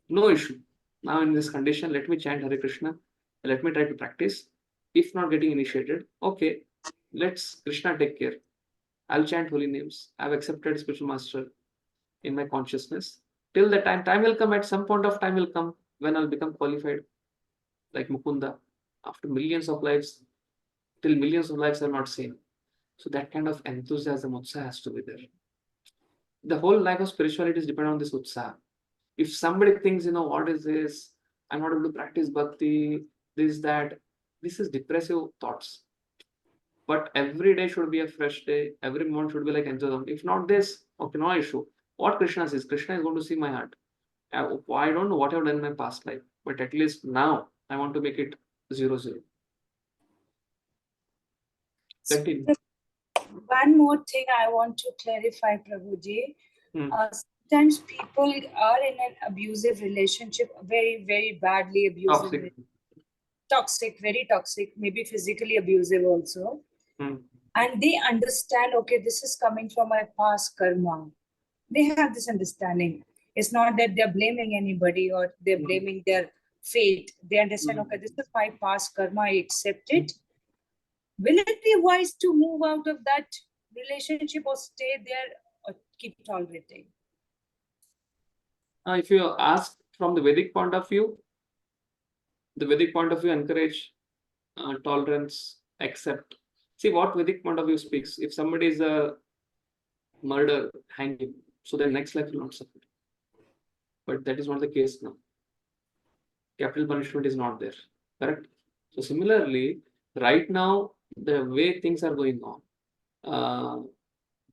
no issue. Now in this condition, let me chant Hare Krishna, let me try to practice. If not getting initiated, okay, let's Krishna take care. I'll chant holy names. I've accepted spiritual master in my consciousness. Till the time will come, at some point of time will come when I'll become qualified, like Mukunda. After millions of lives, till millions of lives are not seen. So that kind of enthusiasm, utsaha has to be there. The whole life of spirituality is dependent on this utsaha. If somebody thinks, what is this? I'm not able to practice bhakti, this, that. This is depressive thoughts. But every day should be a fresh day. Every moment should be like enthusiasm. If not this, okay, no issue. What Krishna says, Krishna is going to see my heart. I don't know what I've done in my past life, but at least now I want to make it 0-0. Continue. One more thing I want to clarify, Prabhuji. Sometimes people are in an abusive relationship, very, very badly abusive. Toxic, very toxic, maybe physically abusive also. And they understand, okay, this is coming from my past karma. They have this understanding. It's not that they're blaming anybody or they're blaming their fate. They understand, okay, this is my past karma, I accept it. Will it be wise to move out of that relationship or stay there or keep tolerating? If you ask from the Vedic point of view, the Vedic point of view encourage tolerance, accept. See what Vedic point of view speaks. If somebody is a murder, hang him, so their next life will not suffer. But that is not the case now. Capital punishment is not there, correct? So similarly, right now, the way things are going on,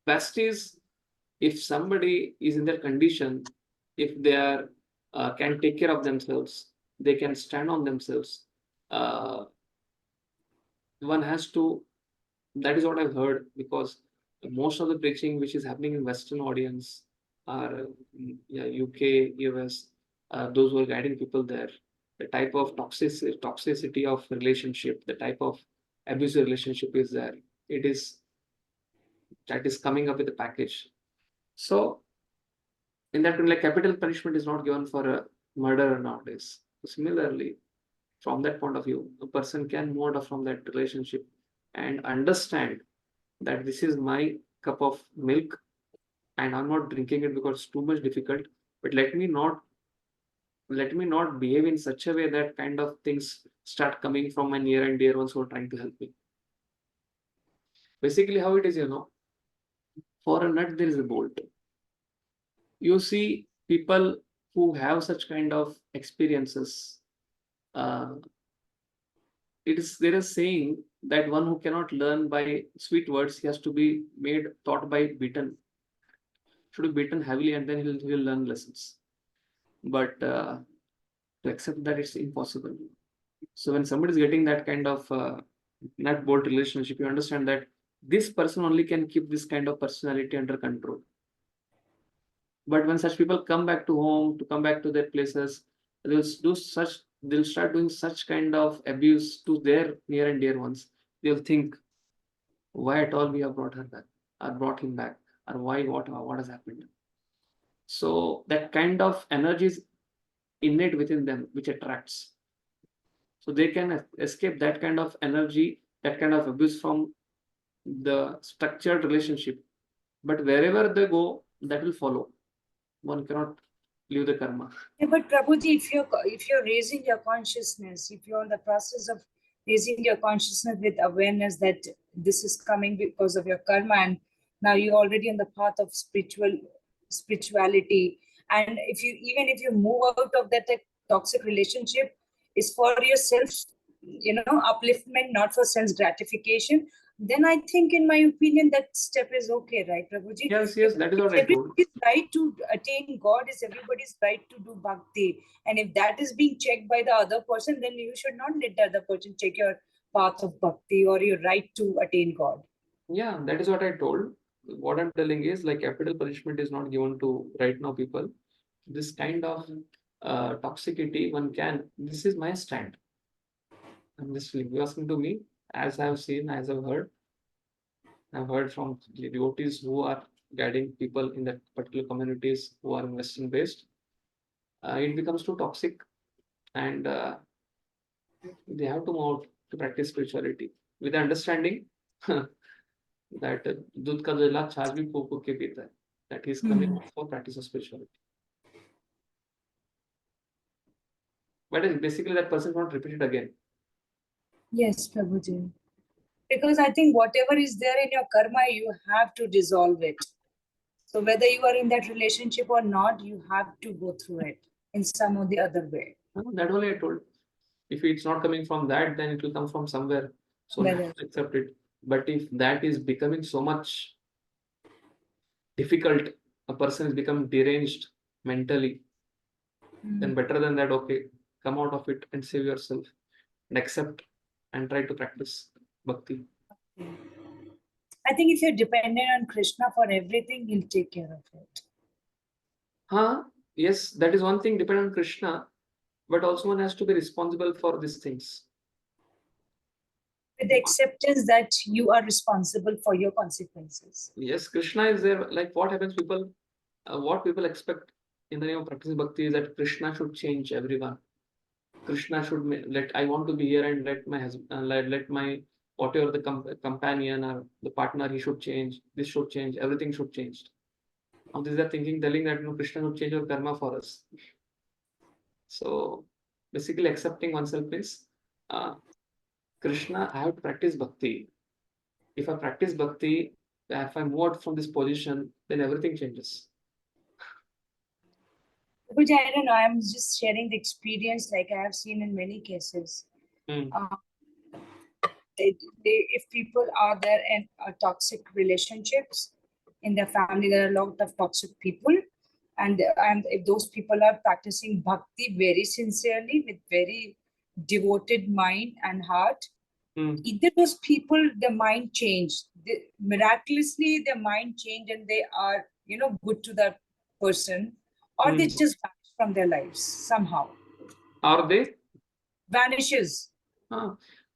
best is if somebody is in their condition, if they are can take care of themselves, they can stand on themselves. One has to. That is what I've heard, because most of the preaching which is happening in Western audience are UK, US, those who are guiding people there. The type of toxicity of relationship, the type of abusive relationship is there. That is coming up with a package. So in that, like, capital punishment is not given for a murderer nowadays. Similarly, from that point of view, a person can move out from that relationship and understand that this is my cup of milk and I'm not drinking it because it's too much difficult, but let me not behave in such a way that kind of things start coming from my near and dear ones who are trying to help me. Basically how it is, for a nut there is a bolt. You see people who have such kind of experiences, there is saying that one who cannot learn by sweet words, he has to be taught by beaten. Should be beaten heavily, and then he will learn lessons. But to accept that, it's impossible. So when somebody is getting that kind of nut bolt relationship, you understand that this person only can keep this kind of personality under control. But when such people come back to home, to come back to their places, they'll start doing such kind of abuse to their near and dear ones. They'll think, why at all we have brought her back, or brought him back, or why, what has happened. So that kind of energy is innate within them, which attracts. So they can escape that kind of energy, that kind of abuse from the structured relationship. But wherever they go, that will follow. One cannot leave the karma. Yeah, but Prabhuji, if you're raising your consciousness, if you're in the process of raising your consciousness with awareness that this is coming because of your karma, and now you're already on the path of spirituality, and even if you move out of that toxic relationship, is for yourself, upliftment, not for sense gratification, then I think, in my opinion, that step is okay, right, Prabhuji? Yes, that is what I told. Everybody's right to attain God, is everybody's right to do bhakti. And if that is being checked by the other person, then you should not let the other person check your path of bhakti or your right to attain God. Yeah, that is what I told. What I'm telling is, like, capital punishment is not given to right now people. This kind of toxicity, this is my stand. I'm just asking to me, as I've seen, as I've heard from the devotees who are guiding people in that particular communities who are Western based, it becomes too toxic, and they have to move out to practice spirituality with the understanding that दूध का जला छाछ भी फूक फूक के पीता है, that he is coming for practice of spirituality. But basically that person won't repeat it again. Yes, Prabhuji. Because I think whatever is there in your karma, you have to dissolve it. So whether you are in that relationship or not, you have to go through it in some or the other way. That only I told. If it's not coming from that, then it will come from somewhere. So accept it. But if that is becoming so much difficult, a person is becoming deranged mentally, then better than that, okay, come out of it and save yourself and accept and try to practice bhakti. I think if you're dependent on Krishna for everything, he'll take care of it. Yes, that is one thing, depend on Krishna, but also one has to be responsible for these things. With the acceptance that you are responsible for your consequences. Yes, Krishna is there. Like, what happens, what people expect in the name of practicing bhakti is that Krishna should change everyone. Krishna should I want to be here and let my husband, let my whatever the companion or the partner, he should change. This should change. Everything should change. Now these are thinking, telling that Krishna should change our karma for us. So basically, accepting oneself is Krishna. I have to practice bhakti. If I practice bhakti, if I move out from this position, then everything changes. Which I don't know, I'm just sharing the experience like I have seen in many cases. If people are there in toxic relationships in their family, there are a lot of toxic people. And if those people are practicing bhakti very sincerely with very devoted mind and heart, either those people, their mind changed. Miraculously, their mind changed and they are, good to that person, or they just vanish from their lives somehow. Are they? Vanishes.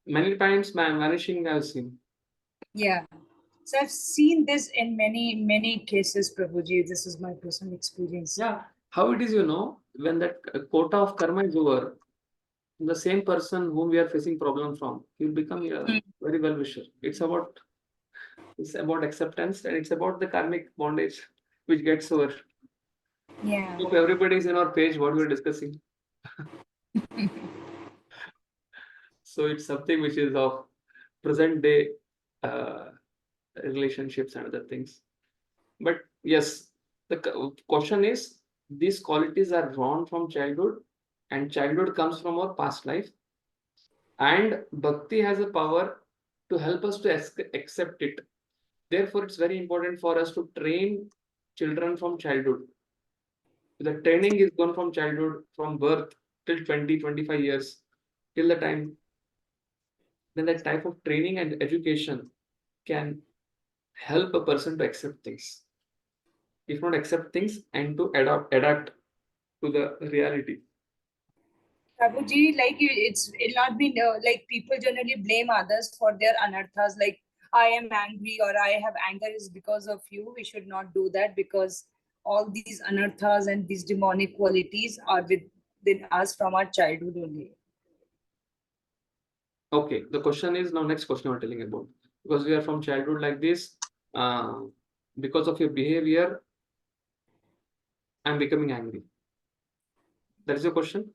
Many times vanishing I've seen. Yeah. So I've seen this in many cases, Prabhuji. This is my personal experience. Yeah. How it is, when that quota of karma is over, the same person whom we are facing problem from, he will become a very well wisher. It's about acceptance, and it's about the karmic bondage which gets over. Yeah. Hope everybody is in our page what we are discussing. So it's something which is of present day relationships and other things. But yes, the question is, these qualities are drawn from childhood, and childhood comes from our past life, and bhakti has a power to help us to accept it. Therefore, it's very important for us to train children from childhood. The training is gone from childhood, from birth till 20-25 years, till the time. Then that type of training and education can help a person to accept things. If not accept things, and to adapt to the reality. Prabhuji, it'll not be like people generally blame others for their anarthas. Like, I am angry or I have anger is because of you. We should not do that, because all these anarthas and these demonic qualities are within us from our childhood only. Okay, the question is now, next question we're telling about, because we are from childhood like this, because of your behavior, I'm becoming angry. That is your question?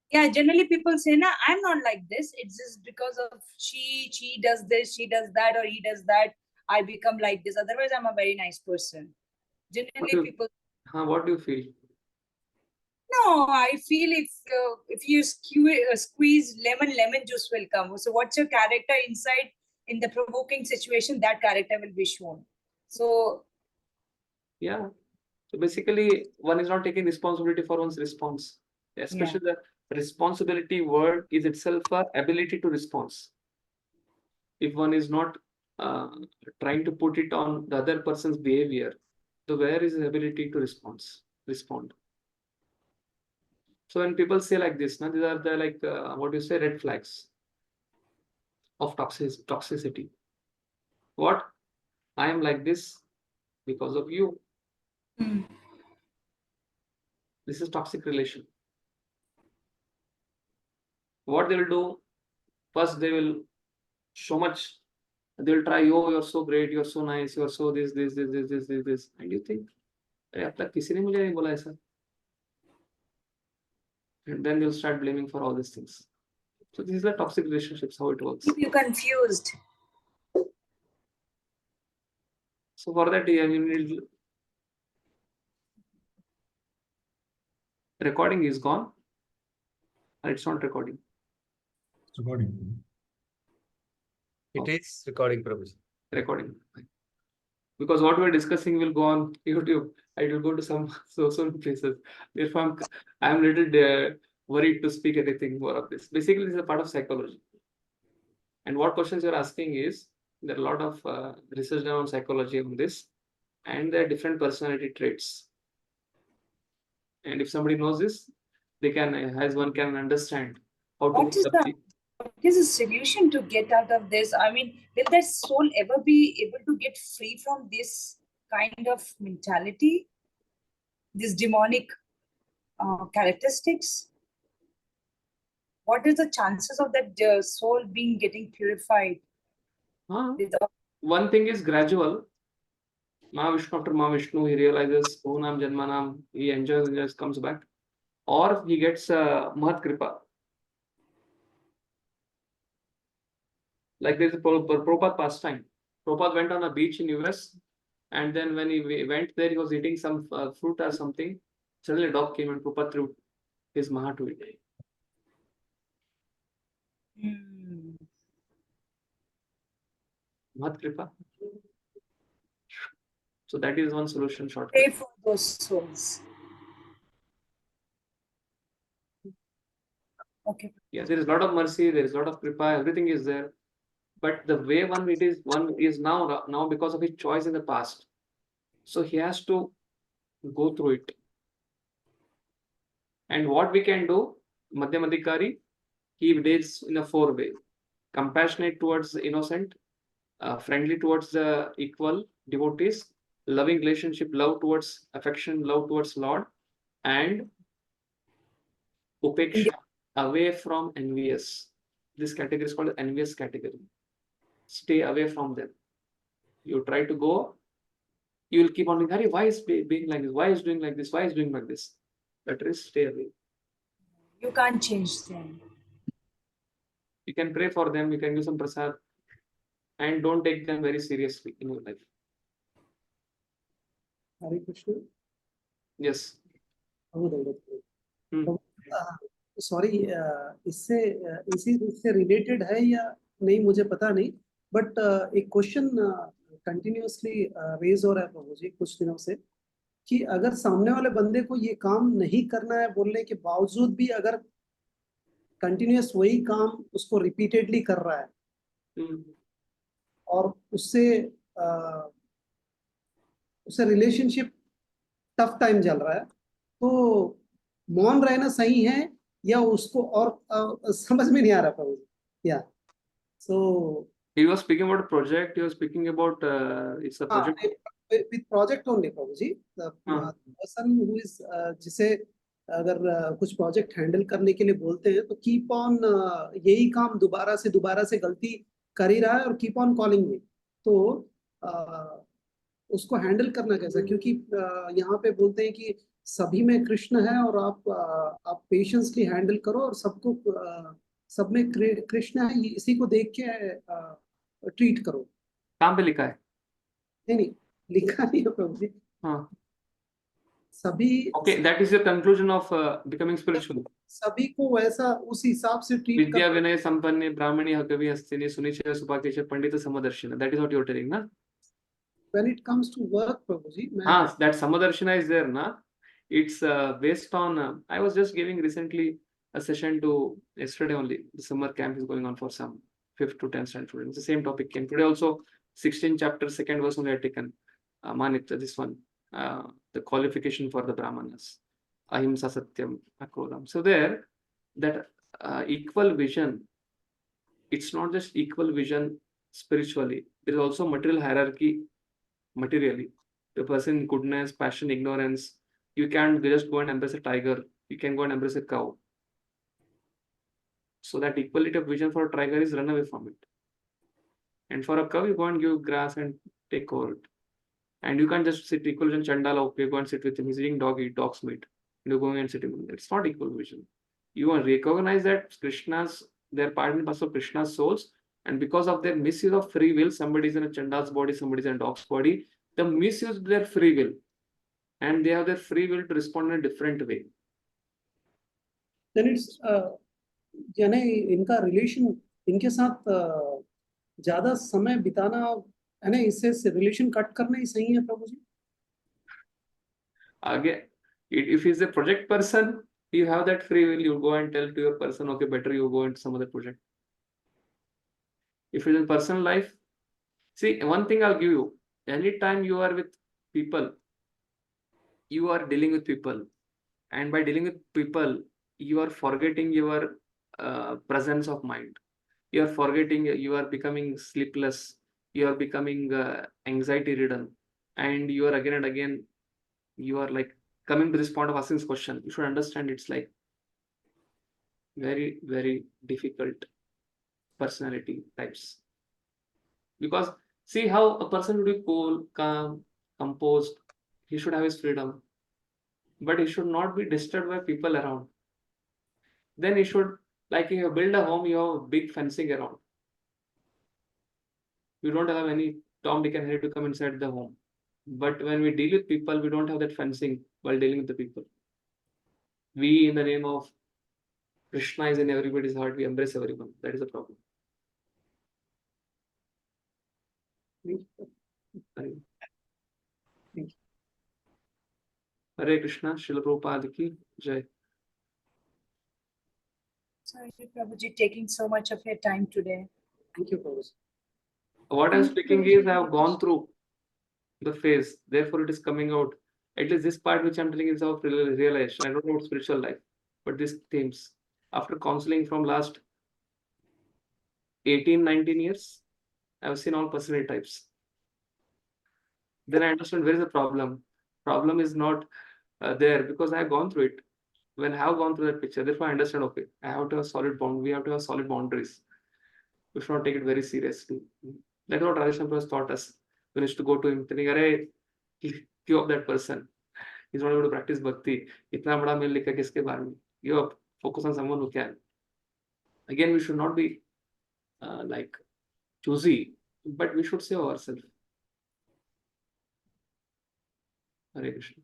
Yeah, generally people say, "Na, I'm not like this. It's just because of she does this, she does that, or he does that. I become like this. Otherwise, I'm a very nice person." Generally, people. What do you feel? No, I feel if you squeeze lemon juice will come. So what's your character inside in the provoking situation? That character will be shown. So yeah. So basically, one is not taking responsibility for one's response. Especially the responsibility word is itself a ability to respond. If one is not trying to put it on the other person's behavior, so where is the ability to respond? So when people say like this, these are the what do you say, red flags of toxicity. What? I am like this because of you. This is toxic relation. What they will do? First, they will so much. They will try. Oh, you're so great. You're so nice. You're so this. And you think, अब तक किसी ने मुझे नहीं बोला ऐसा. And then they'll start blaming for all these things. So this is the toxic relationships, how it works. You're confused. So for that, you need recording is gone, and it's not recording. It's recording. It is recording, Prabhu. Recording. Because what we're discussing will go on YouTube. It will go to some social places. Therefore, I'm little worried to speak anything more of this. Basically, this is a part of psychology. And what questions you're asking is, there are a lot of research done on psychology on this, and there are different personality traits. And if somebody knows this, they can, as one can understand how to. What is the solution to get out of this? I mean, will that soul ever be able to get free from this kind of mentality, these demonic characteristics? what is the chances of that soul being getting purified? Without... One thing is gradual. Mahavishnu, after Mahavishnu, he realizes Bhunam Janmanam, he enjoys, comes back. Or he gets Mahat Kripa. Like there's a Prabhupada pastime. Prabhupada went on a beach in US, and then when he went there, he was eating some fruit or something. Suddenly a dog came and Prabhupada threw his Maha to it. Mahat Kripa. So that is one solution shortcut. Pray for those souls. Okay. Yeah, there is a lot of mercy, there is a lot of kripa, everything is there. But the way one is now because of his choice in the past. So he has to go through it. And what we can do, Madhyamadikari, he deals in a 4-way. Compassionate towards the innocent, friendly towards the equal devotees, loving relationship, love towards affection, love towards Lord, and upeksha, away from envious. This category is called envious category. Stay away from them. You try to go, you will keep on thinking, Hari, why is being like this? Why is doing like this? Why is doing like this? Better is stay away. You can't change them. You can pray for them, you can do some prasad, and don't take them very seriously in your life. Hare Krishna. Yes. Sorry इससे related है या नहीं मुझे पता नहीं, but एक question continuously raise हो रहा है प्रभु जी कुछ दिनों से, कि अगर सामने वाले बंदे को ये काम नहीं करना है बोलने के बावजूद भी अगर कंटिन्यूअस वही काम उसको रिपीटेडली कर रहा है और उससे रिलेशनशिप टफ टाइम चल रहा है, तो मौन रहना सही है या उसको, और समझ में नहीं आ रहा प्रभु जी. या सो he was speaking about a project, he was speaking about it's a project with project only Prabhu ji. The person who is जिसे अगर कुछ प्रोजेक्ट हैंडल करने के लिए बोलते हैं तो कीप ऑन यही काम दोबारा से गलती कर ही रहा है और कीप ऑन कॉलिंग मी, तो उसको हैंडल करना कैसा, क्योंकि यहाँ पे बोलते हैं कि सभी में कृष्ण है और आप पेशेंसली हैंडल करो और सबको सब में कृष्ण है इसी को देख के ट्रीट करो. कहाँ पे लिखा है? नहीं लिखा नहीं है प्रभु जी. हाँ. सभी. Okay, that is your conclusion of becoming spiritual. सभी को वैसा उस हिसाब से ट्रीट विद्या विनय संपन्ने ब्राह्मणी कवि हस्तिनी सुनिचय सुभाषित पंडित समदर्शिना. That is what you are telling, na? When it comes to work, Prabhu ji. That Samadarshina is there, na? It's based on. I was just giving recently a session to yesterday only. The summer camp is going on for some 5th to 10th standard students. The same topic came today also. 16th chapter, 2nd verse only I taken. Manitra, this one. The qualification for the Brahmanas. Ahimsa Satyam Akrodam. So there, that equal vision. It's not just equal vision spiritually. There is also material hierarchy. Materially, the person goodness, passion, ignorance, you can't just go and embrace a tiger, you can go and embrace a cow. So that equality of vision for a tiger is run away from it, and for a cow you go and give grass and take over it, and you can't just sit equal vision chandala, okay, go and sit with him, he's eating dog's meat, and you're going and sitting with him. It's not equal vision. You want to recognize that they're part and parcel of Krishna's souls. And because of their misuse of free will, somebody is in a chanda's body, somebody is in a dog's body. They misuse their free will, and they have their free will to respond in a different way. Then it's यानी इनका relation इनके साथ ज्यादा समय बिताना है ना, इससे रिलेशन कट करना ही सही है प्रभु जी. Again, if he's a project person, you have that free will. You go and tell to your person, okay, better you go into some other project. If it's in personal life, see, one thing I'll give you, anytime you are with people, you are dealing with people, and by dealing with people, you are forgetting your presence of mind. You are forgetting, you are becoming sleepless, you are becoming anxiety ridden, and you are again and again, you are like coming to this point of asking this question. You should understand it's like very, very difficult personality types. Because see how a person would be cool, calm, composed, he should have his freedom, but he should not be disturbed by people around. Then he should, like if you build a home, you have big fencing around. We don't have any Tom, Dick, and Harry to come inside the home. But when we deal with people, we don't have that fencing while dealing with the people. We, in the name of Krishna, is in everybody's heart. We embrace everyone. That is the problem. Hare Krishna, Srila Prabhupada ki Jai. Sorry, Prabhuji, taking so much of your time today. Thank you, Prabhuji. What I'm speaking is I have gone through the phase, therefore it is coming out. At least this part which I'm telling is of realization. I don't know about spiritual life, but these themes, after counseling from last 18-19 years, I've seen all personality types. Then I understand where is the problem. Problem is not there because I have gone through it. When I have gone through that picture, therefore I understand, okay, I have to have solid bond. We have to have solid boundaries. We should not take it very seriously. That's what Radheshyam has taught us. We used to go to him, telling, "Arey, give up that person. He's not able to practice bhakti. Itna bada mail likha kiske baare mein? Give up. Focus on someone who can." Again, we should not be like choosy, but we should save ourselves. Hare Krishna.